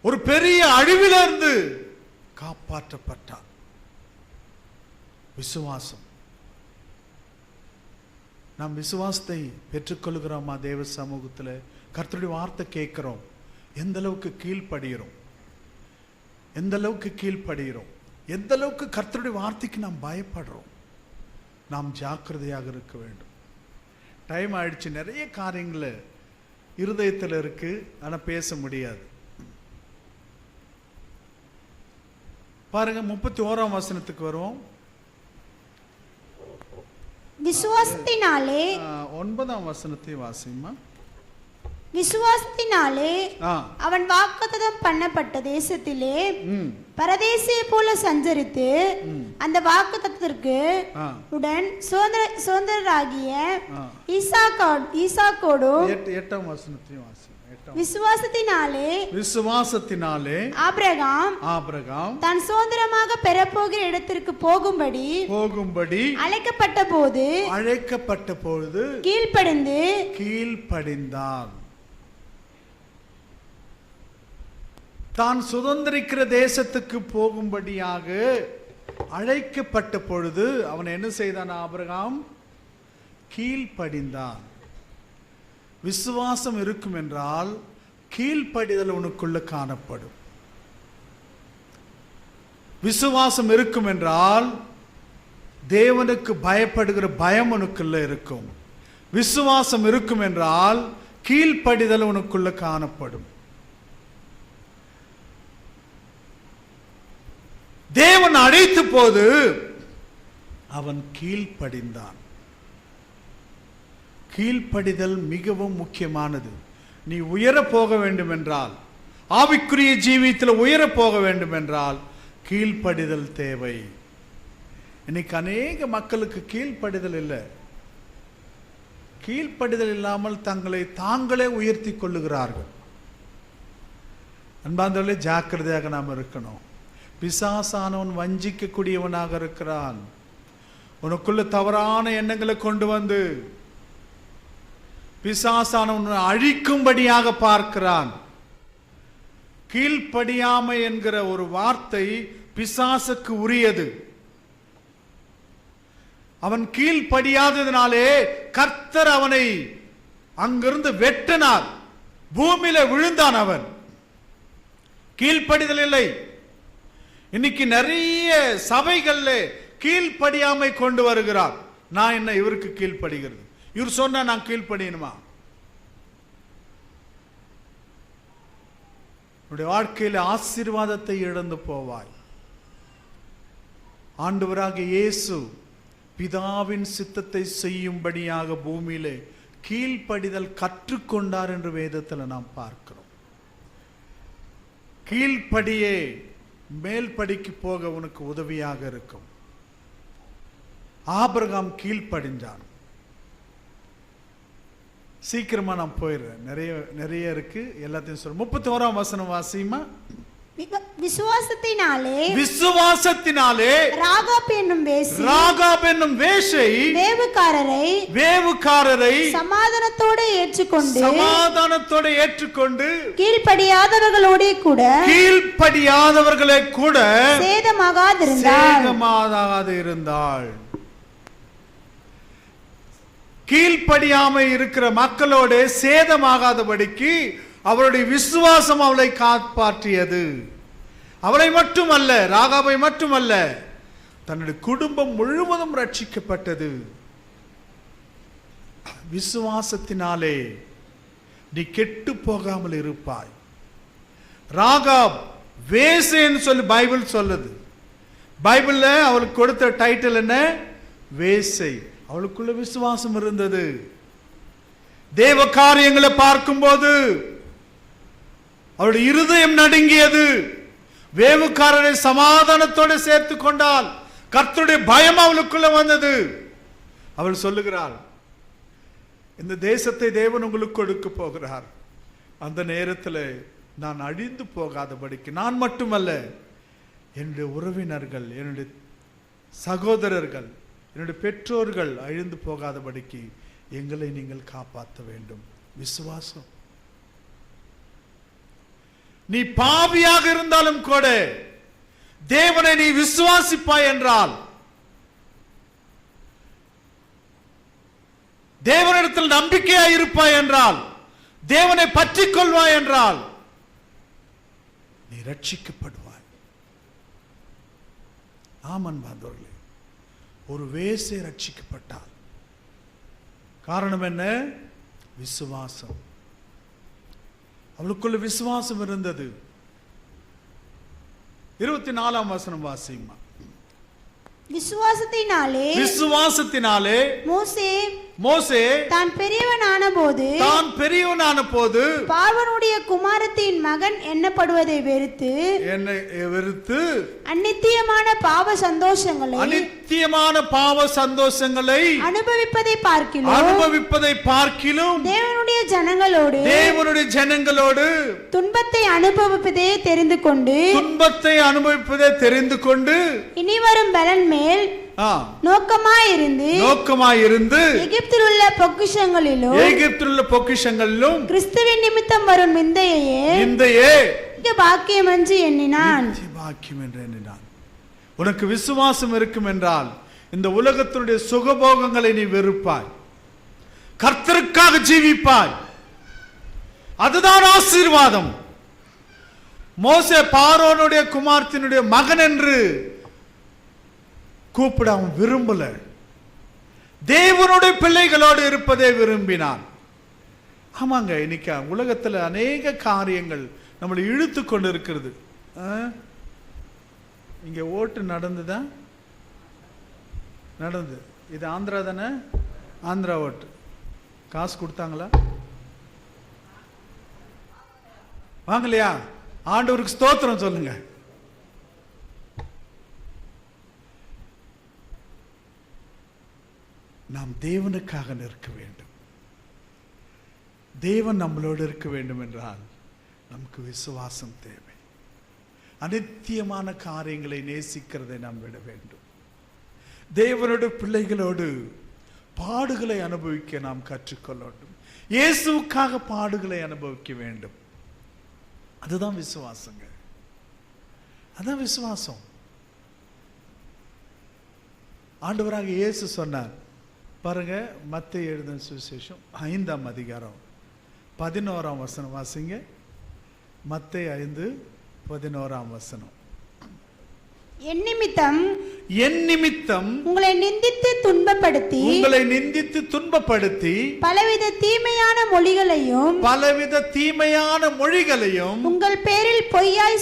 ஒரு பெரிய அழிவிலிருந்து காப்பாற்றப்பட்டான். விசுவாசம். நாம் விசுவாசத்தை பெற்றுக்கொள்கிறோமா? தேவ சமூகத்தில் கர்த்தருடைய வார்த்தை கேட்கிறோம். எந்த அளவுக்கு கீழ்ப்படுகிறோம், எந்த அளவுக்கு கீழ்ப்படுகிறோம், எந்த அளவுக்கு கர்த்தருடைய வார்த்தைக்கு நாம் பயப்படுறோம். நாம் ஜாக்கிரதையாக இருக்க வேண்டும். டைம் ஆயிடுச்சு. நிறைய காரியங்கள் இருதயத்தில் இருக்கு, ஆனால் பேச முடியாது. பாருங்க, 31ஆம் வசனத்துக்கு வருவோம். விசுவாசத்தினாலே 9ஆம் வசனத்தை வாசிமா. விசுவாசத்தினாலே அவன் வாக்குத்தத்தம் பண்ணப்பட்ட தேசத்திலே பரதேசியை போல சஞ்சரித்து அந்த வாக்குத்தத்தத்திற்கு உடன் சுதந்திரராகிய ஈசாக்கோடும். 8ஆம் வசனத்தையும் வாசி. விசுவாசத்தினாலே ஆபிரகாம் தான் சுதந்திரமாக பெறப்போகிற இடத்திற்கு போகும்படி அழைக்கப்பட்ட போது கீழ்ப்படிந்தான். தான் சுதந்திரிக்கிற தேசத்துக்கு போகும்படியாக அழைக்கப்பட்ட பொழுது அவன் என்ன செய்தான்? ஆபிரகாம் கீழ்ப்படிந்தான். விசுவாசம் இருக்கும் என்றால் கீழ்ப்படிதல் உனக்குள்ள காணப்படும். விசுவாசம் இருக்கும் என்றால் தேவனுக்கு பயப்படுகிற பயம் உனக்குள்ள இருக்கும். விசுவாசம் இருக்கும் என்றால் கீழ்ப்படிதல் உனக்குள்ள காணப்படும். தேவன் அழைத்த போது அவன் கீழ்ப்படிந்தான். கீழ்ப்படிதல் மிகவும் முக்கியமானது. நீ உயர போக வேண்டும் என்றால், ஆவிக்குரிய ஜீவியத்தில் உயர போக வேண்டும் என்றால் கீழ்ப்படிதல் தேவை. இன்னைக்கு அநேக மக்களுக்கு கீழ்ப்படிதல் இல்லை. கீழ்ப்படிதல் இல்லாமல் தங்களை தாங்களே உயர்த்தி கொள்ளுகிறார்கள். அன்பாந்தவர்களே, ஜாக்கிரதையாக நாம் இருக்கணும். பிசாசானவன் வஞ்சிக்கக்கூடியவனாக இருக்கிறான். உனக்குள்ள தவறான எண்ணங்களை கொண்டு வந்து பிசாசானவன் அழிக்கும்படியாக பார்க்கிறான். கீழ்ப்படியாமை என்கிற ஒரு வார்த்தை பிசாசுக்கு உரியது. அவன் கீழ்ப்படியாததினாலே கர்த்தர் அவனை அங்கிருந்து வெட்டினார், பூமியில விழுந்தான். அவன் கீழ்ப்படிதல் இல்லை. இன்னைக்கு நிறைய சபைகள்ல கீழ்ப்படியாமை கொண்டு வருகிறார். நான் என்ன இவருக்கு கீழ்ப்படுகிறது, இவர் சொன்னா நான் கீழ்ப்படியணுமா? உன்னுடைய வாழ்க்கையில் ஆசீர்வாதத்தை இழந்து போவாய். ஆண்டவராகிய இயேசு பிதாவின் சித்தத்தை செய்யும்படியாக பூமியிலே கீழ்ப்படிதல் கற்றுக்கொண்டார் என்று வேதத்தில் நாம் பார்க்கிறோம். கீழ்ப்படியே மேல் படிக்கு போக உனக்கு உதவியாக இருக்கும். ஆபிரகாம் கீழ்ப்படிஞ்சான். சீக்கிரமா நான் போயிடுறேன், நிறைய இருக்கு, எல்லாத்தையும் சொல்ற. 31ஆம் வசனம் வாசிமா. விசுவாசத்தினாலே ராகாப் என்னும் வேஷை வேவுக்காரரை சமாதானத்தோடு ஏற்றுக்கொண்டு கீழ்ப்படியாதவர்களே கூட சேதமாகாதிருந்தாள். கீழ்ப்படியாமை இருக்கிற மக்களோடு சேதமாகாதபடிக்கு அவருடைய விசுவாசம் அவளை காப்பாற்றியது. அவளை மட்டுமல்ல, ராகாபை மட்டுமல்ல, தன்னுடைய குடும்பம் முழுவதும் ரட்சிக்கப்பட்டது. விசுவாசத்தினாலே நீ கெட்டு போகாமல் இருப்பாய். ராகாப் வேசேன்னு சொல்லி பைபிள் சொல்லுது. பைபிள்ல அவளுக்கு கொடுத்த டைட்டில் என்ன? வேசை. அவளுக்குள்ள விசுவாசம் இருந்தது. தேவ காரியங்களை பார்க்கும்போது அவளுடைய இருதயம் நடுங்கியது. வேவுக்காரரை சமாதானத்தோடு சேர்த்து கொண்டால் கர்த்தருடைய பயம் அவளுக்குள்ள வந்தது. அவள் சொல்லுகிறாள், இந்த தேசத்தை தேவன் உங்களுக்கு கொடுக்க போகிறார். அந்த நேரத்தில் நான் அழிந்து போகாதபடிக்கு, நான் மட்டுமல்ல, என்னுடைய உறவினர்கள், என்னுடைய சகோதரர்கள், என்னுடைய பெற்றோர்கள் அழிந்து போகாதபடிக்கு எங்களை நீங்கள் காப்பாற்ற வேண்டும். விசுவாசம். நீ பாவியாக இருந்தாலும் கூட தேவனை நீ விசுவாசிப்பாய் என்றால், தேவனிடத்தில் நம்பிக்கையாய் இருப்பாய் என்றால், தேவனை பற்றிக் கொள்வாய் என்றால் நீ ரட்சிக்கப்படுவாய். ஆமன் பாந்தவர்களே, ஒரு வேசை ரட்சிக்கப்பட்டால் காரணம் என்ன? விசுவாசம். அவளுக்குள்ள விசுவாசம் இருந்தது. 24ஆம் வசனம் வாசிமா. விசுவாசத்தினாலே மோசே தான் பெரியவனான போது பார்வோனுடைய குமாரத்தின் மகன் எண்ணப்படுவதை வெறுத்து அநித்தியமான பாவ சந்தோஷங்களை அனுபவிப்பதை பார்க்கிலும் தேவனுடைய ஜனங்களோடு துன்பத்தை அனுபவிப்பதே தெரிந்து கொண்டு இனி வரும் பலன் மேல் நோக்கமாயிருந்து எகிப்தில் உள்ள பொக்கிஷங்களிலும் கிறிஸ்துவின் நிமித்தம் வரும் நிந்தையே பாக்கியம் என்று எண்ணினான். உனக்கு விசுவாசம் இருக்கும் என்றால் இந்த உலகத்தினுடைய சுகபோகங்களை நீ வெறுப்பாய், கர்த்தருக்காக ஜீவிப்பாய். அதுதான் ஆசீர்வாதம். மோசே பார்வோனுடைய குமாரத்தினுடைய மகன் என்று கூப்பிட அவன் விரும்பல. தேவனுடைய பிள்ளைகளோடு இருப்பதை விரும்பினான். ஆமாங்க, இன்னைக்கு உலகத்தில் அநேக காரியங்கள் நம்மளை இழுத்து கொண்டு இருக்கிறது. இங்க ஓட்டு நடந்தது. இது ஆந்திரா தானே? ஆந்திரா ஓட்டு காசு கொடுத்தாங்களா? வாங்கலையா? ஆண்டவருக்கு ஸ்தோத்திரம் சொல்லுங்க. நாம் தேவனுக்காக நிற்க வேண்டும். தேவன் நம்மளோடு இருக்க வேண்டும் என்றால் நமக்கு விசுவாசம் தேவை. அநித்தியமான காரியங்களை நேசிக்கிறதை நாம் விட வேண்டும். தேவனுடைய பிள்ளைகளோடு பாடுகளை அனுபவிக்க நாம் கற்றுக்கொள்ள வேண்டும். இயேசுவுக்காக பாடுகளை அனுபவிக்க வேண்டும். அதுதான் விசுவாசங்க. அதான் விசுவாசம். ஆண்டவராக இயேசு சொன்னார் பாருங்க, மத்தேயு எழுதின சுவிசேஷம் 5ஆம் அதிகாரம் 11ஆம் வசனம் வாசிங்க. மத்தேயு 5:11 வசனம். என் நிமித்தம் உங்களை நிந்தித்து துன்பப்படுத்தி பலவித தீமையான மொழிகளையும் உங்கள் பேரில் பொய்யாய்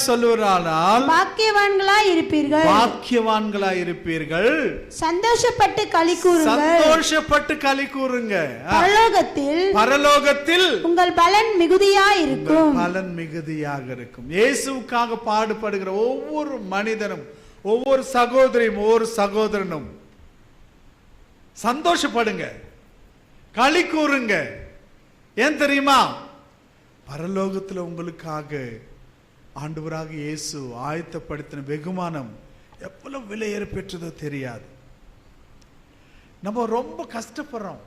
சொல்வார்களானால் பாக்கியவான்களாய் இருப்பீர்கள். சந்தோஷப்பட்டு களி கூறுங்க. பரலோகத்தில் உங்கள் பலன் மிகுதியாக இருக்கும். இயேசுவுக்காக பாடுபடுகிற ஒவ்வொரு மனிதனும், ஒவ்வொரு சகோதரியும், ஒவ்வொரு சகோதரனும் சந்தோஷப்படுங்க, களி கூறுங்க. ஏன் தெரியுமா? பரலோகத்தில் உங்களுக்காக ஆண்டவராக இயேசு ஆயத்தப்படுத்தின வெகுமானம் எவ்வளவு விலையேற பெற்றதோ தெரியாது. நம்ம ரொம்ப கஷ்டப்படுறோம்.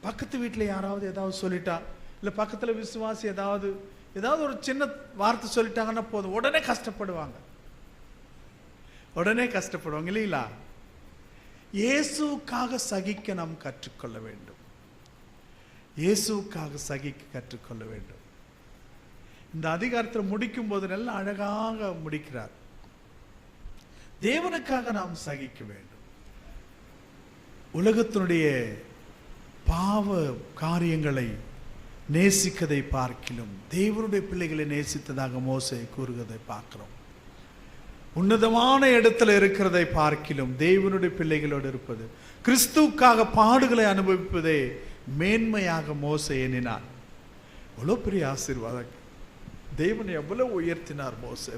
பக்கத்து வீட்டில் யாராவது ஏதாவது சொல்லிட்டா, இல்லை பக்கத்தில் விசுவாசி ஏதாவது ஒரு சின்ன வார்த்தை சொல்லிட்டாங்கன்னா போதும், உடனே கஷ்டப்படுவாங்க இல்லைங்களா? இயேசுக்காக சகிக்க நாம் கற்றுக்கொள்ள வேண்டும். இந்த அதிகாரத்தில் முடிக்கும் போது நல்ல அழகாக முடிக்கிறார். தேவனுக்காக நாம் சகிக்க வேண்டும். உலகத்தினுடைய பாவ காரியங்களை நேசிக்கதை பார்க்கிலும் தேவனுடைய பிள்ளைகளை நேசித்ததாக மோசே கூறுவதை பார்க்கிறோம். உன்னதமான இடத்துல இருக்கிறதை பார்க்கிலும் தேவனுடைய பிள்ளைகளோடு இருப்பது, கிறிஸ்துவுக்காக பாடுகளை அனுபவிப்பதே மேன்மையாக மோசே எண்ணினார். எவ்வளவு பெரிய ஆசீர்வாதம்! தேவன் எவ்வளவு உயர்த்தினார் மோசே,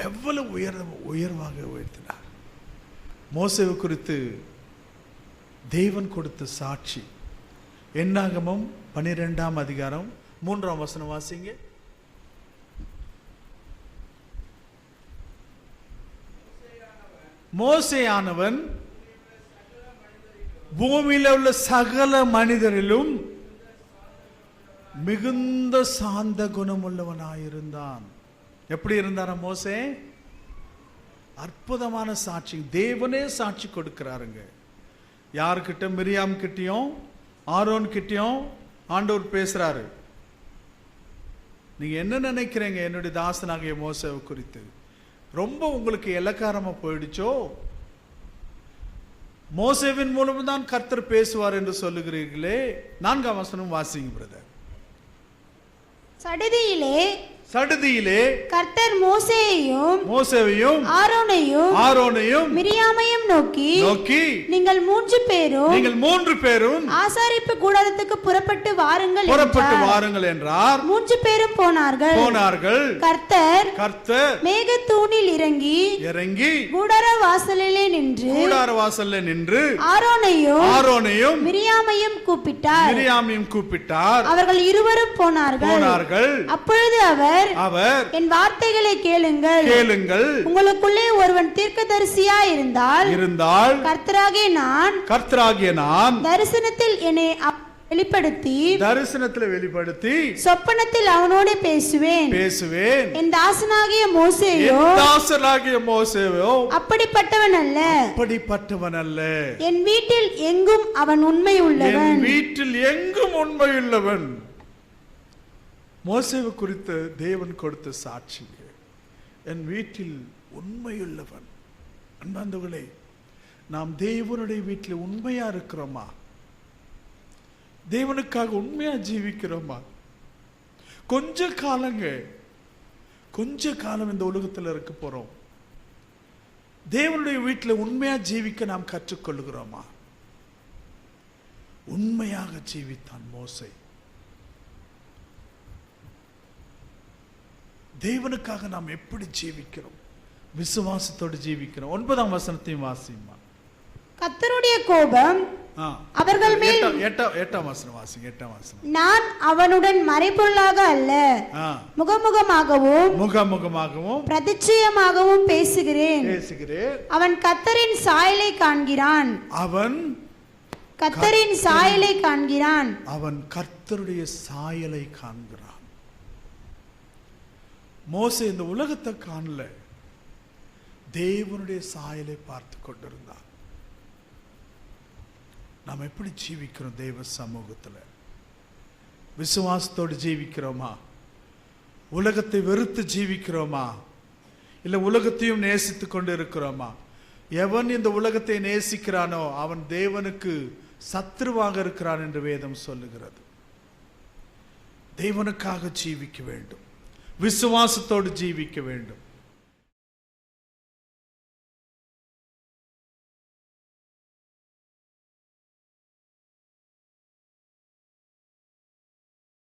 எவ்வளவு உயர்வாக உயர்த்தினார். மோசேவை குறித்து தேவன் கொடுத்த சாட்சி. என்னாகமம் 12ஆம் அதிகாரம் 3ஆம் வசனம் வாசிங்க. மோசேயானவன் பூமியில உள்ள சகல மனிதரிலும் மிகுந்த சாந்த குணமுள்ளவனாயிருந்தான். எப்படி இருந்தார மோசே? அற்புதமான சாட்சி. தேவனே சாட்சி கொடுக்கிறாருங்க. யாருக்கிட்ட? மிரியாம் கிட்டையும் ஆரோன் கிட்டையும் ஆண்டவர் பேசுறாரு. நீங்க என்ன நினைக்கிறீங்க என்னுடைய தாசனாகிய மோசேவை குறித்து? ரொம்ப உங்களுக்கு இலக்காரமா போயிடுச்சோ? மோசேவின் மூலம் தான் கர்த்தர் பேசுவார் என்று சொல்லுகிறீர்களே. 4ஆம் வசனம் வாசிங்க பிரதர். சடுதியிலே கர்த்தர் மோசேயையும் ஆரோனையும் மிரியாமையும் நோக்கி நீங்கள் மூன்று பேரும் ஆசாரிப்பு கூடாரத்துக்கு புறப்பட்டு வாருங்கள் என்றார். 3 பேரும் போனார்கள். கர்த்தர் மேகத்தூணில் இறங்கி கூடார வாசலிலே நின்று ஆரோனையும் மிரியாமையும் கூப்பிட்டார். அவர்கள் இருவரும் போனார்கள். அப்பொழுது அவர் என் வார்த்தைகளை கேளுங்கள். உங்களுக்குள்ளே ஒருவன் தீர்க்கதரிசியா இருந்தால் கர்த்தராகிய நான் தரிசனத்தில் என்னை வெளிப்படுத்தி சொப்பனத்தில் அவனோடு பேசுவேன். என் தாசனாகிய மோசேயோ அப்படிப்பட்டவன் அல்ல. என் வீட்டில் எங்கும் அவன் உண்மை உள்ளவன். மோசேவை குறித்து தேவன் கொடுத்த சாட்சி, என் வீட்டில் உண்மையுள்ளவன். அன்பார்ந்தவர்களே, நாம் தேவனுடைய வீட்டில் உண்மையா இருக்கிறோமா? தேவனுக்காக உண்மையா ஜீவிக்கிறோமா? கொஞ்ச காலம் இந்த உலகத்தில் இருக்க போறோம். தேவனுடைய வீட்டில் உண்மையா ஜீவிக்க நாம் கற்றுக்கொள்கிறோமா? உண்மையாக ஜீவித்தான் மோசே. தேவனுக்காக நாம் எப்படி ஜீவிக்கிறோம்? விசுவாசத்தோடு ஜீவிக்கிறோம். 9ஆம் வசனத்தையும் வாசிமா. கர்த்தருடைய கோபம் அவர்கள் மேல் 8ஆம் வசனம் வாசிங்க. 8ஆம் வசனம். நான் அவனுடன் மறைபொருளாக அல்ல, முகமுகமாகவும் பிரதிச்சயமாகவும் பேசுகிறேன். அவன் கர்த்தரின் சாயலை காண்கிறான். அவன் கர்த்தரின் சாயலை காண்கிறான். அவன் கர்த்தருடைய சாயலை காண்கிறான். மோசே இந்த உலகத்தை காணல, தேவனுடைய சாயலை பார்த்து கொண்டிருந்தான். நாம் எப்படி ஜீவிக்கிறோம்? தேவ சமூகத்தில் விசுவாசத்தோடு ஜீவிக்கிறோமா? உலகத்தை வெறுத்து ஜீவிக்கிறோமா? இல்லை உலகத்தையும் நேசித்து கொண்டு இருக்கிறோமா? எவன் இந்த உலகத்தை நேசிக்கிறானோ அவன் தேவனுக்கு சத்துருவாக இருக்கிறான் என்று வேதம் சொல்லுகிறது. தேவனுக்காக ஜீவிக்க வேண்டும், விசுவாசத்தோடு ஜீவிக்க வேண்டும்.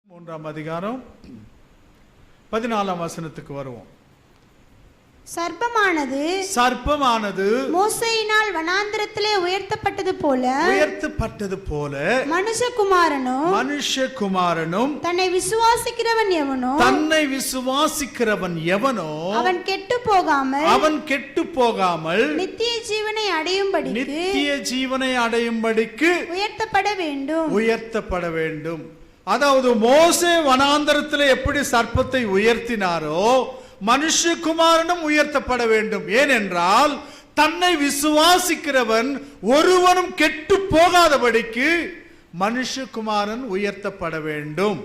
மூன்றாம் அதிகாரம் 14ஆம் வசனத்துக்கு வருவோம். சர்ப்பமானது மோசேயினால் வனாந்திரத்திலே உயர்த்தப்பட்டது போல மனுஷகுமாரனும் தன்னை விசுவாசிக்கிறவன் எவனோ அவன் கெட்டு போகாமல் நித்திய ஜீவனை அடையும்படிக்கு உயர்த்தப்பட வேண்டும். அதாவது மோசே வனாந்தரத்தில் எப்படி சர்ப்பத்தை உயர்த்தினாரோ மனுஷகுமாரனும் உயர்த்தப்பட வேண்டும். ஏனென்றால் தன்னை விசுவாசிக்கிறவன் ஒருவனும் கெட்டு போகாதபடிக்கு மனுஷகுமாரன் உயர்த்தப்பட வேண்டும்.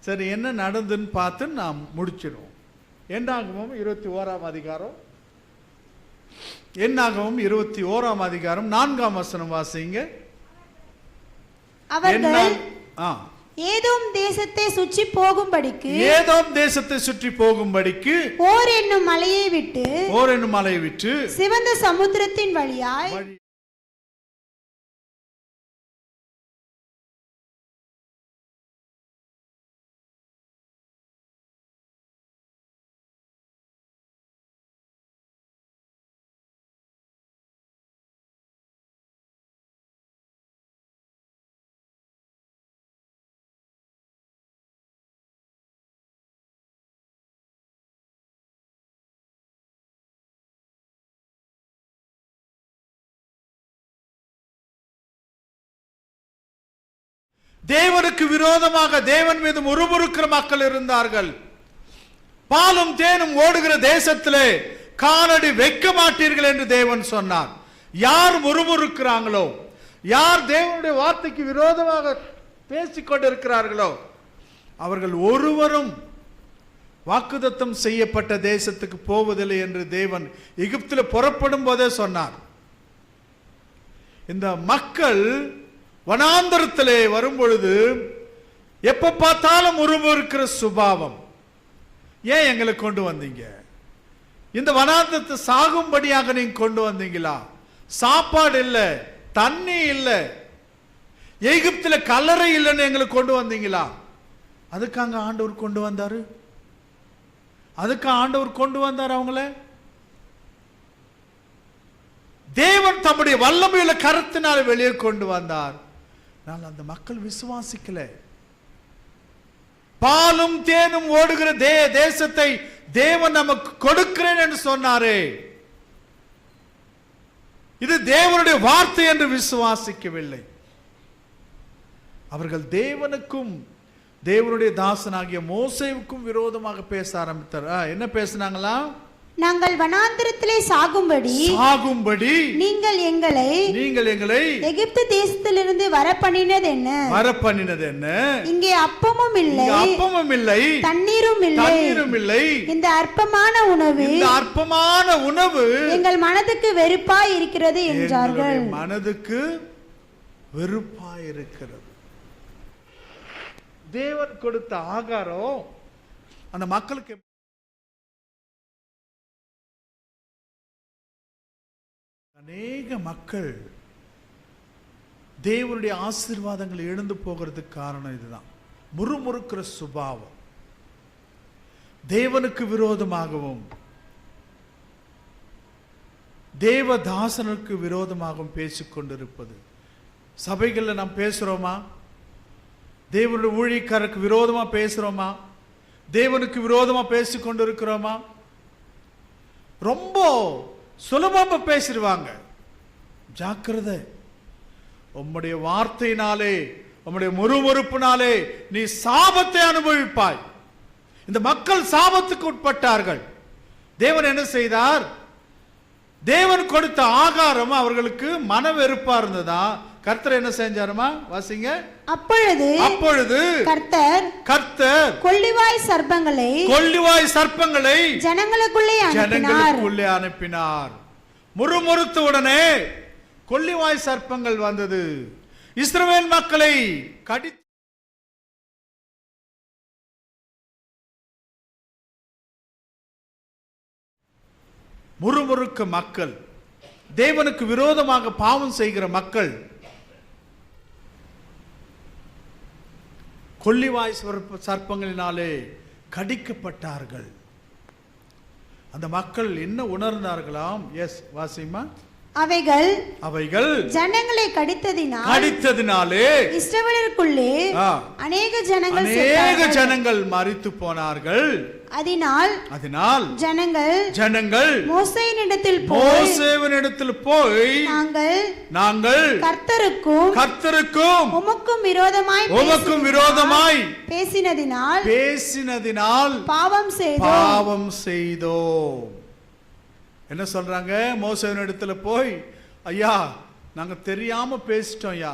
சரி, என்ன நடந்துன்னு பார்த்து நாம் முடிச்சிடுவோம். என்னாகமம் 21ஆம் அதிகாரம் 4ஆம் வசனம் வாசிங்க. அவர்கள் ஏதோம் தேசத்தை சுற்றி போகும்படிக்கு ஓர் என்னும் மலையை விட்டு சிவந்த சமுத்திரத்தின் வழியாய் தேவனுக்கு விரோதமாக தேவன் மீது முறுமுறுக்கிற மக்கள் இருந்தார்கள். பாலும் தேனும் ஓடுகிற தேசத்திலே காலடி வைக்க மாட்டீர்கள் என்று தேவன் சொன்னார். யார் முறுமுறுக்கிறாங்களோ, யார் தேவனுடைய வார்த்தைக்கு விரோதமாக பேசிக்கொண்டிருக்கிறார்களோ அவர்கள் ஒருவரும் வாக்குத்தத்தம் செய்யப்பட்ட தேசத்துக்கு போவதில்லை என்று தேவன் எகிப்தில் புறப்படும் போதே சொன்னார். இந்த மக்கள் வனாந்தரத்திலே வரும் பொழுது எப்ப பார்த்தாலும் முறுமுறுக்கிற சுபாவம். ஏன் எங்களை கொண்டு வந்தீங்க? இந்த வனாந்தரத்தை சாகும்படியாக நீங்க கொண்டு வந்தீங்களா? சாப்பாடு இல்லை, தண்ணி இல்லை, எகிப்தில் கல்லறை இல்லைன்னு எங்களை கொண்டு வந்தீங்களா? அதுக்காக ஆண்டவர் கொண்டு வந்தாரு. அவங்கள தேவன் தம்முடைய வல்லமையுள்ள கருத்தினால் வெளியே கொண்டு வந்தார். அந்த மக்கள் விசுவாசிக்கல. பாலும் தேனும் ஓடுகிற தேசத்தை தேவன் நமக்கு கொடுக்கிறேன் என்று சொன்னாரே, இது தேவனுடைய வார்த்தை என்று விசுவாசிக்கவில்லை. அவர்கள் தேவனுக்கும் தேவனுடைய தாசனாகிய மோசேவுக்கும் விரோதமாக பேச ஆரம்பித்தார். என்ன பேசினாங்களா? நாங்கள் வனாந்திரத்திலே சாகும்படி நீங்கள் எங்களை எகிப்து தேசத்திலிருந்து வரப்பண்ணினது என்ன? இங்கே அப்பமும் இல்லை, தண்ணீரும் இல்லை. இந்த அற்பமான உணவு எங்கள் மனதுக்கு வெறுப்பாய் இருக்கிறது என்றார்கள். மனதுக்கு வெறுப்பாய் இருக்கிறது. தேவன் கொடுத்த ஆகாரம் அந்த மக்களுக்கு அநேக மக்கள் தேவனுடைய ஆசீர்வாதங்கள் எழுந்து போகிறதுக்கு காரணம் இதுதான். முறுமுறுக்கிற சுபாவம், தேவனுக்கு விரோதமாகவும் தேவதாசனுக்கு விரோதமாகவும் பேசிக்கொண்டிருப்பது. சபைகளில் நாம் பேசுறோமா? தேவனுடைய ஊழியக்காரருக்கு விரோதமா பேசுறோமா? தேவனுக்கு விரோதமா பேசிக்கொண்டிருக்கிறோமா? ரொம்ப சுலபமா பேசிடுவாங்க. ஜாக்கிரதை. உம்முடைய வார்த்தையினாலே, உம்முடைய முறுமுறுப்பினாலே நீ சாபத்தை அனுபவிப்பாய். இந்த மக்கள் சாபத்துக்கு உட்பட்டார்கள். தேவன் என்ன செய்தார்? தேவன் கொடுத்த ஆகாரம் அவர்களுக்கு மன வெறுப்பா இருந்ததா. கர்த்தர் என்ன செஞ்சாருமா? வாசிங்க. அப்பொழுது கர்த்தர் கொள்ளிவாய் சர்ப்பங்களை ஜனங்களுக்குள்ளே அனுப்பினார். முறுமுறுத்த உடனே கொள்ளிவாய் சர்ப்பங்கள் வந்தது. இஸ்ரவேல் மக்களை கடி முறுமுறுக்க மக்கள், தேவனுக்கு விரோதமாக பாவம் செய்கிற மக்கள் கொள்ளிவாய் சர்ப்பங்களினாலே கடிக்கப்பட்டார்கள். அந்த மக்கள் என்ன உணர்ந்தார்களாம்? எஸ், வாசிமா. அவைகள் ஜனங்களை கடித்ததினாலே இஸ்ரவேலருக்குள்ளே அநேக ஜனங்கள் மரித்து போனார்கள். அதனால் ஜனங்கள் மோசேயினிடத்தில் போய் நாங்கள் கர்த்தருக்கும் உமக்கும் விரோதமாய் பேசினதினால் பாவம் செய்தோம். என்ன சொல்றாங்க? மோசேயினிடத்துல போய், ஐயா நாங்க தெரியாம பேசிட்டோம் ஐயா.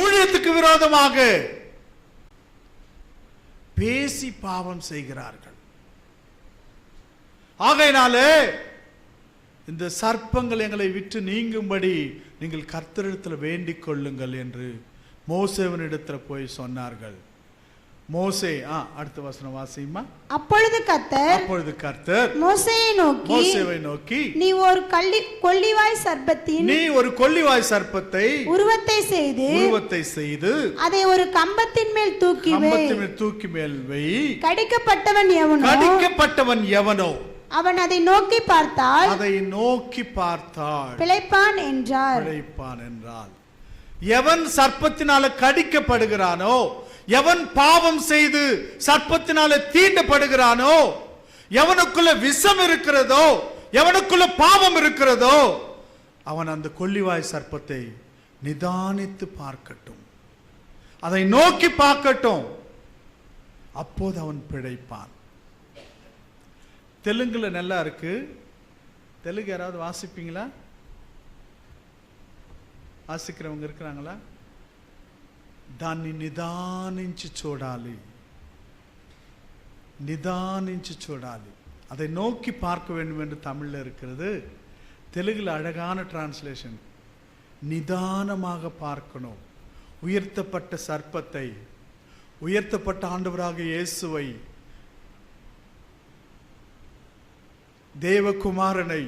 ஊழியத்துக்கு விரோதமாக பேசி பாவம் செய்கிறார்கள். ஆகையினாலே இந்த சர்ப்பங்கள் எங்களை விட்டு நீங்கும்படி நீங்கள் கர்த்தரிடத்தில் வேண்டிக் கொள்ளுங்கள் என்று மோசேவினிடத்தில் போய் சொன்னார்கள். மோசே அடுத்த வசனம் வாசிமா. அப்பொழுது கர்த்தர் மோசேயை நோக்கி நீ ஒரு கொள்ளிவாய் சர்ப்பத்தை உருவத்தை செய்து அதை ஒரு கம்பத்தின் மேல் தூக்கி மேல் வை. கடிக்கப்பட்டவன் எவனோ அவன் அதை நோக்கி பார்த்தால் பிழைப்பான் என்றால். எவன் சர்ப்பத்தினால கடிக்கப்படுகிறானோ, எவன் பாவம் செய்து சர்ப்பத்தினால தீண்டப்படுகிறானோ, எவனுக்குள்ள விஷம் இருக்கிறதோ, எவனுக்குள்ள பாவம் இருக்கிறதோ, அவன் அந்த கொள்ளிவாய் சர்ப்பத்தை நிதானித்து பார்க்கட்டும், அதை நோக்கி பார்க்கட்டும், அப்போது அவன் பிழைப்பான். தெலுங்குல நல்லா இருக்கு. தெலுங்கு யாராவது வாசிப்பீங்களா? வாசிக்கிறவங்க இருக்கிறாங்களா? దాన్ని నిదానించి చూడాలి, அதை நோக்கி பார்க்க வேண்டும் என்று தமிழில் இருக்கிறது. தெலுங்குல அழகான டிரான்ஸ்லேஷன், நிதானமாக பார்க்கணும். உயர்த்தப்பட்ட சர்ப்பத்தை, உயர்த்தப்பட்ட ஆண்டவராக இயேசுவை, தேவகுமாரனை,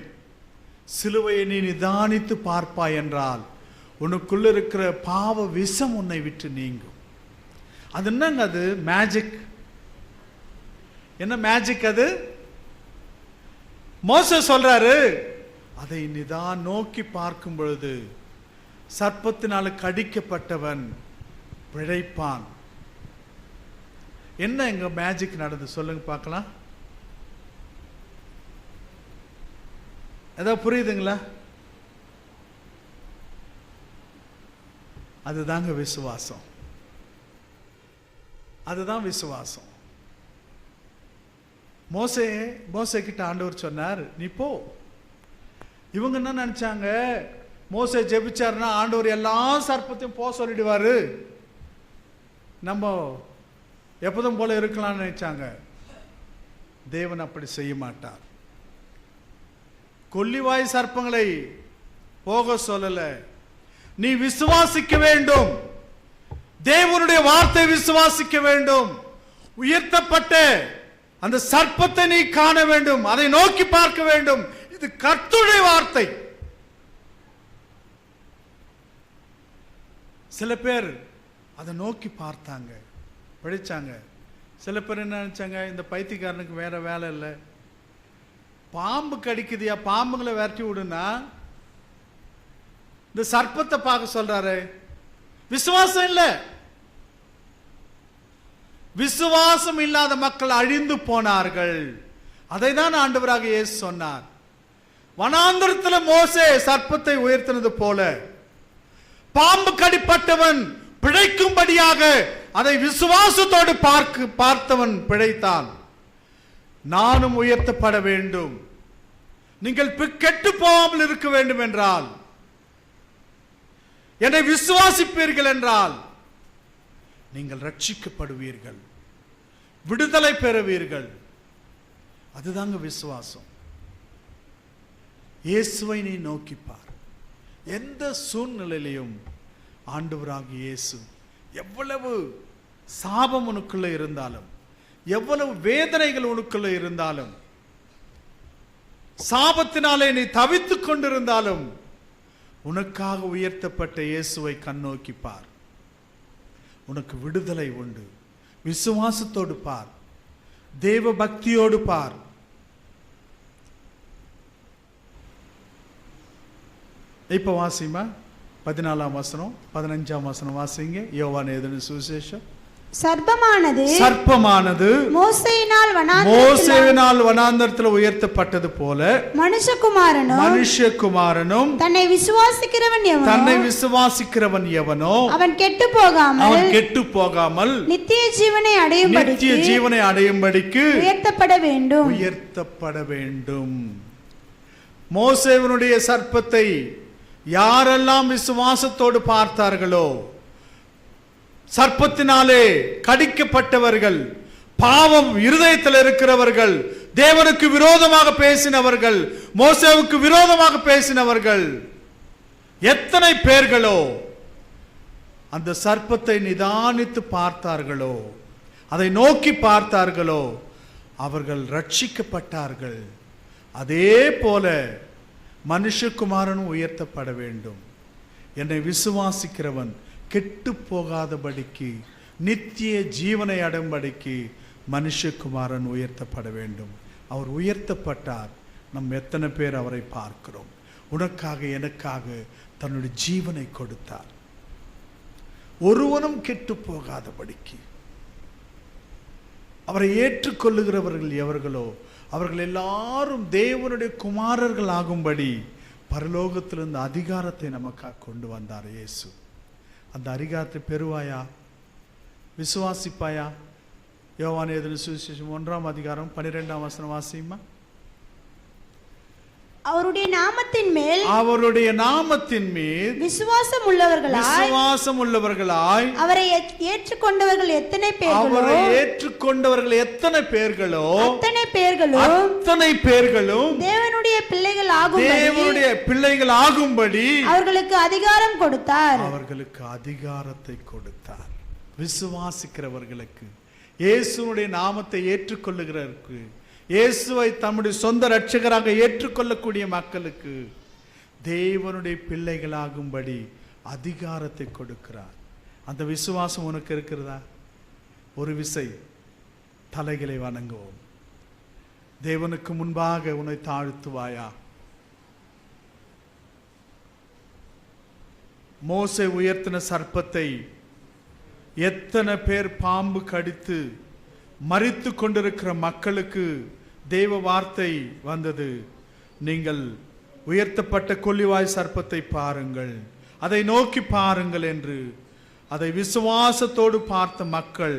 சிலுவையை நீ நிதானித்து பார்ப்பாய் என்றால் உனக்குள்ள இருக்கிற பாவ விஷம் உன்னை விட்டு நீங்கும். அது என்னங்க? அது மேஜிக். என்ன மேஜிக் அது? மோசே சொல்றாரு, அதை நிதான் நோக்கி பார்க்கும் பொழுது சர்ப்பத்தினால கடிக்கப்பட்டவன் பிழைப்பான். என்ன எங்க மேஜிக் நடந்து சொல்லுங்க பார்க்கலாம். ஏதாவது புரியுதுங்களா? அதுதாங்க விசுவாசம். அதுதான் விசுவாசம். மோசே கிட்ட ஆண்டவர் சொன்னார், நீ போ. இவங்க என்ன நினைச்சாங்க? மோசே ஜெபிச்சாருன்னா ஆண்டவர் எல்லா சர்ப்பத்தையும் போ சொல்லிடுவாரு, நம்ம எப்போதும் போல இருக்கலாம்னு நினைச்சாங்க. தேவன் அப்படி செய்ய மாட்டார். கொல்லிவாய் சர்ப்பங்களை போக சொல்லல, நீ விசுவாசிக்க வேண்டும். தேவனுடைய வார்த்தை விசுவாசிக்க வேண்டும். உயர்த்தப்பட்ட அந்த சர்ப்பத்தை நீ காண வேண்டும், அதை நோக்கி பார்க்க வேண்டும். இது கர்த்தருடைய வார்த்தை. சில பேர் அதை நோக்கி பார்த்தாங்க, படிச்சாங்க. சில பேர் என்ன நினைச்சாங்க, இந்த பைத்தியக்காரனுக்கு வேற வேலை இல்லை, பாம்பு கடிக்குதியா, பாம்புங்களை விரட்டி விடுனா இந்த சர்ப்பத்தை பார்க்க சொல்றாரு. விசுவாசம் இல்லை. விசுவாசம் இல்லாத மக்கள் அழிந்து போனார்கள். அதை தான் ஆண்டவராக இயேசு சொன்னார். வனாந்தரத்தில் மோசே சர்ப்பத்தை உயர்த்தினது போல பாம்பு கடிப்பட்டவன் பிழைக்கும்படியாக அதை விசுவாசத்தோடு பார்த்தவன் பிழைத்தான். நானும் உயர்த்தப்பட வேண்டும். நீங்கள் கெட்டு போகாமல் இருக்க வேண்டும் என்றால், என்னை விசுவாசிப்பீர்கள் என்றால் நீங்கள் ரட்சிக்கப்படுவீர்கள், விடுதலை பெறுவீர்கள். அதுதாங்க விசுவாசம். இயேசுவை நீ நோக்கிப்பார். எந்த சூழ்நிலையிலையும் ஆண்டவராக இயேசு, எவ்வளவு சாபம் உனக்குள்ள இருந்தாலும், எவ்வளவு வேதனைகள் உனக்குள்ள இருந்தாலும், சாபத்தினாலே நீ தவித்துக் கொண்டிருந்தாலும், உனக்காக உயர்த்தப்பட்ட இயேசுவை கண்ணோக்கி பார். உனக்கு விடுதலை உண்டு. விசுவாசத்தோடு பார், தேவ பக்தியோடு பார். இப்ப வாசிமா 14ஆம் வசனம் 15ஆம் வசனம் வாசிங்க. யோவான் எழுதின சுவிசேஷம். சர்ப்பமானது மோசேயினால் வனாந்தரத்தில் உயர்த்தப்பட்டது போல மனுஷகுமாரனும் தன்னை விசுவாசிக்கிறவன் எவனோ அவன் கெட்டு போகாமல் நித்திய ஜீவனை அடையும்படிக்கு உயர்த்தப்பட வேண்டும். மோசேயினுடைய சர்ப்பத்தை யாரெல்லாம் விசுவாசத்தோடு பார்த்தார்களோ, சர்ப்பத்தினாலே கடிக்கப்பட்டவர்கள், பாவம் இருதயத்தில் இருக்கிறவர்கள், தேவனுக்கு விரோதமாக பேசினவர்கள், மோசேவுக்கு விரோதமாக பேசினவர்கள் எத்தனை பேர்களோ அந்த சர்ப்பத்தை நிதானித்து பார்த்தார்களோ, அதை நோக்கி பார்த்தார்களோ, அவர்கள் ரட்சிக்கப்பட்டார்கள். அதே போல மனுஷகுமாரனும் உயர்த்தப்பட வேண்டும். என்னை விசுவாசிக்கிறவன் கெட்டு போகாதபடிக்கு நித்திய ஜீவனை அடையும்படிக்கு மனுஷகுமாரன் உயர்த்தப்பட வேண்டும். அவர் உயர்த்தப்பட்டார். நம் எத்தனை பேர் அவரை பார்க்கிறோம்? உனக்காக எனக்காக தன்னுடைய ஜீவனை கொடுத்தார். ஒருவனும் கெட்டு போகாதபடிக்கு. அவரை ஏற்றுக்கொள்ளுகிறவர்கள் எவர்களோ அவர்கள் எல்லாரும் தேவனுடைய குமாரர்கள் ஆகும்படி பரலோகத்திலிருந்து அதிகாரத்தை நமக்காக கொண்டு வந்தார் இயேசு. அந்த அதிகாரத்தை பெறுவாயா? விசுவாசிப்பாயா? யோவான் எழுதின சுவிசேஷம் 1ஆம் அதிகாரம் 12ஆம் வசனம் வாசியுமா. அவருடைய நாமத்தின் மேல் விசுவாசம் உள்ளவர்களாய் அவரை ஏற்றுக்கொண்டவர்கள் எத்தனை பேர்களோ அத்தனை பேர்களும் தேவனுடைய பிள்ளைகள் ஆகும்படி அவர்களுக்கு அதிகாரத்தை கொடுத்தார். விசுவாசிக்கிறவர்களுக்கு, இயேசுனுடைய நாமத்தை ஏற்றுக்கொள்ளுகிறவர்களுக்கு, இயேசுவை தம்முடைய சொந்த இரட்சகராக ஏற்றுக்கொள்ளக்கூடிய மக்களுக்கு தேவனுடைய பிள்ளைகளாகும்படி அதிகாரத்தை கொடுக்கிறார். அந்த விசுவாசம் உனக்கு இருக்கிறதா? ஒரு விசை தலைகளை வணங்குவோம். தேவனுக்கு முன்பாக உன்னை தாழ்த்துவாயா? மோசே உயர்த்தின சர்ப்பத்தை எத்தனை பேர் பாம்பு கடித்து மரித்து கொண்டிருக்கிற மக்களுக்கு தேவ வார்த்தை வந்தது. நீங்கள் உயர்த்தப்பட்ட கொல்லிவாய் சர்ப்பத்தை பாருங்கள், அதை நோக்கி பாருங்கள் என்று. அதை விசுவாசத்தோடு பார்த்த மக்கள்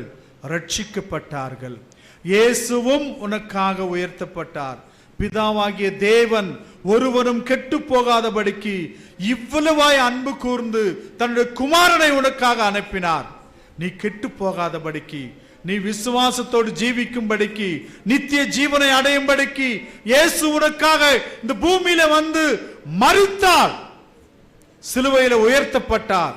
ரட்சிக்கப்பட்டார்கள். இயேசுவும் உனக்காக உயர்த்தப்பட்டார். பிதாவாகிய தேவன் ஒருவரும் கெட்டு போகாதபடிக்கு இவ்வளவாய் அன்பு கூர்ந்து தன்னுடைய குமாரனை உனக்காக அனுப்பினார். நீ கெட்டு போகாதபடிக்கு நீ விசுவாசத்தோடு ஜீவிக்கும்படிக்கு, நித்திய ஜீவனை அடையும்படிக்கு இயேசு உனக்காக இந்த பூமியில வந்து மரித்தார், சிலுவையில உயர்த்தப்பட்டார்.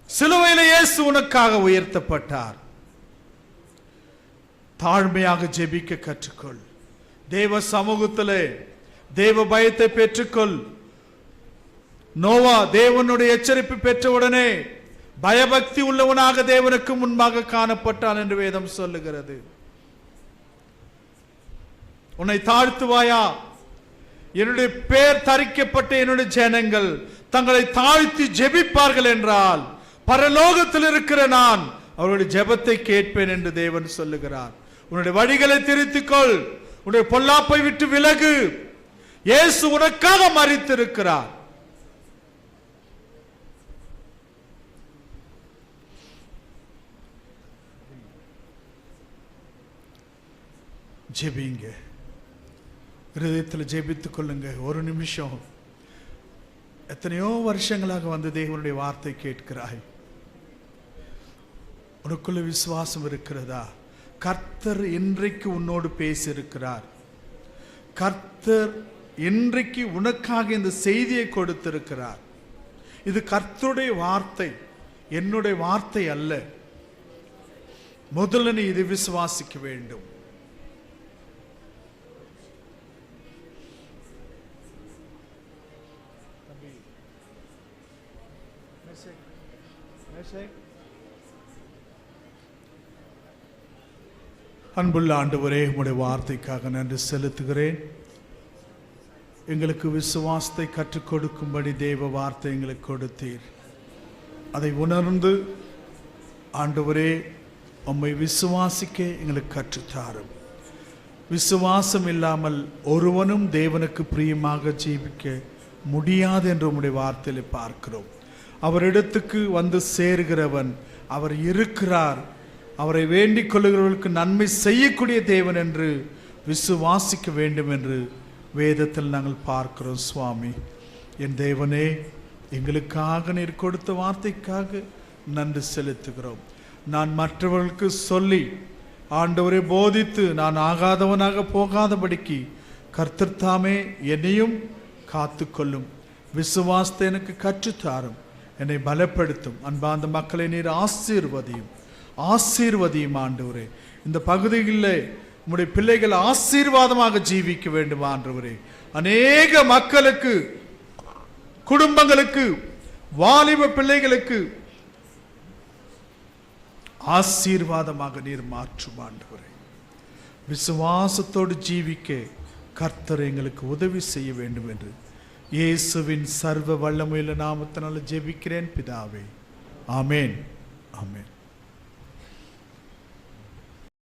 சிலுவையில இயேசு உனக்காக உயர்த்தப்பட்டார். தாழ்மையாக ஜெபிக்க கற்றுக்கொள். தேவ சமூகத்திலே தேவ பயத்தை பெற்றுக்கொள். நோவா தேவனுடைய எச்சரிப்பு பெற்றவுடனே பயபக்தி உள்ளவனாக தேவனுக்கு முன்பாக காணப்பட்டான் என்று வேதம் சொல்லுகிறது. உன்னை தாழ்த்துவாயா? என்னுடைய பேர் தரிக்கப்பட்ட என்னுடைய ஜனங்கள் தங்களை தாழ்த்தி ஜெபிப்பார்கள் என்றால் பரலோகத்தில் இருக்கிற நான் அவருடைய ஜெபத்தை கேட்பேன் என்று தேவன் சொல்லுகிறார். உன்னுடைய வழிகளை திருத்திக்கொள், உன்னுடைய பொல்லாப்பை விட்டு விலகு. இயேசு உனக்காக மரித்திருக்கிறார். ஜெபிங்க, இருதயத்தில் ஜெபித்துக் கொள்ளுங்க. ஒரு நிமிஷம். எத்தனையோ வருஷங்களாக வந்து தேவனுடைய வார்த்தை கேட்கிறாய். உனக்குள்ள விசுவாசம் இருக்கிறதா? கர்த்தர் இன்றைக்கு உன்னோடு பேசியிருக்கிறார். கர்த்தர் இன்றைக்கு உனக்காக இந்த செய்தியை கொடுத்திருக்கிறார். இது கர்த்தருடைய வார்த்தை, என்னுடைய வார்த்தை அல்ல. முதல்ல நீ இதை விசுவாசிக்க வேண்டும். அன்புள்ள ஆண்டவரே, உம்முடைய வார்த்தைக்காக நன்றி செலுத்துகிறேன். எங்களுக்கு விசுவாசத்தை கற்றுக் கொடுக்கும்படி தேவ வார்த்தை எங்களுக்கு கொடுத்தீர். அதை உணர்ந்து ஆண்டவரே உம்மை விசுவாசிக்க எங்களுக்கு கற்றுத்தாரும். விசுவாசம் இல்லாமல் ஒருவனும் தேவனுக்கு பிரியமாக ஜீவிக்க முடியாது என்று உம்முடைய வார்த்தையில் பார்க்கிறோம். அவரிடத்துக்கு வந்து சேர்கிறவன் அவர் இருக்கிறார், அவரை வேண்டிக் கொள்ளுகிறவர்களுக்கு நன்மை செய்யக்கூடிய தேவன் என்று விசுவாசிக்க வேண்டும் என்று வேதத்தில் நாங்கள் பார்க்கிறோம். சுவாமி, என் தேவனே, எங்களுக்காக நீர் கொடுத்த வார்த்தைக்காக நன்றி செலுத்துகிறோம். நான் மற்றவர்களுக்கு சொல்லி ஆண்டவரை போதித்து நான் ஆகாதவனாக போகாதபடிக்கு கர்த்தர் தாமே என்னையும் காத்து கொள்ளும். விசுவாசத்தை எனக்கு கற்றுத்தாரும், என்னை பலப்படுத்தும். அன்பார்ந்த மக்களை நீர் ஆசீர்வதியும் ஆண்டவரே. இந்த பகுதிகளில் உம்முடைய பிள்ளைகள் ஆசீர்வாதமாக ஜீவிக்க வேண்டும் ஆண்டவரே. அநேக மக்களுக்கு, குடும்பங்களுக்கு, வாலிப பிள்ளைகளுக்கு ஆசீர்வாதமாக நீர் மாற்றும் ஆண்டவரே. விசுவாசத்தோடு ஜீவிக்க கர்த்தர் எங்களுக்கு உதவி செய்ய வேண்டும் என்று இயேசுவின் சர்வ வல்லமையுள்ள நாமத்தினால் ஜெபிக்கிறேன் பிதாவே. ஆமேன், ஆமேன்.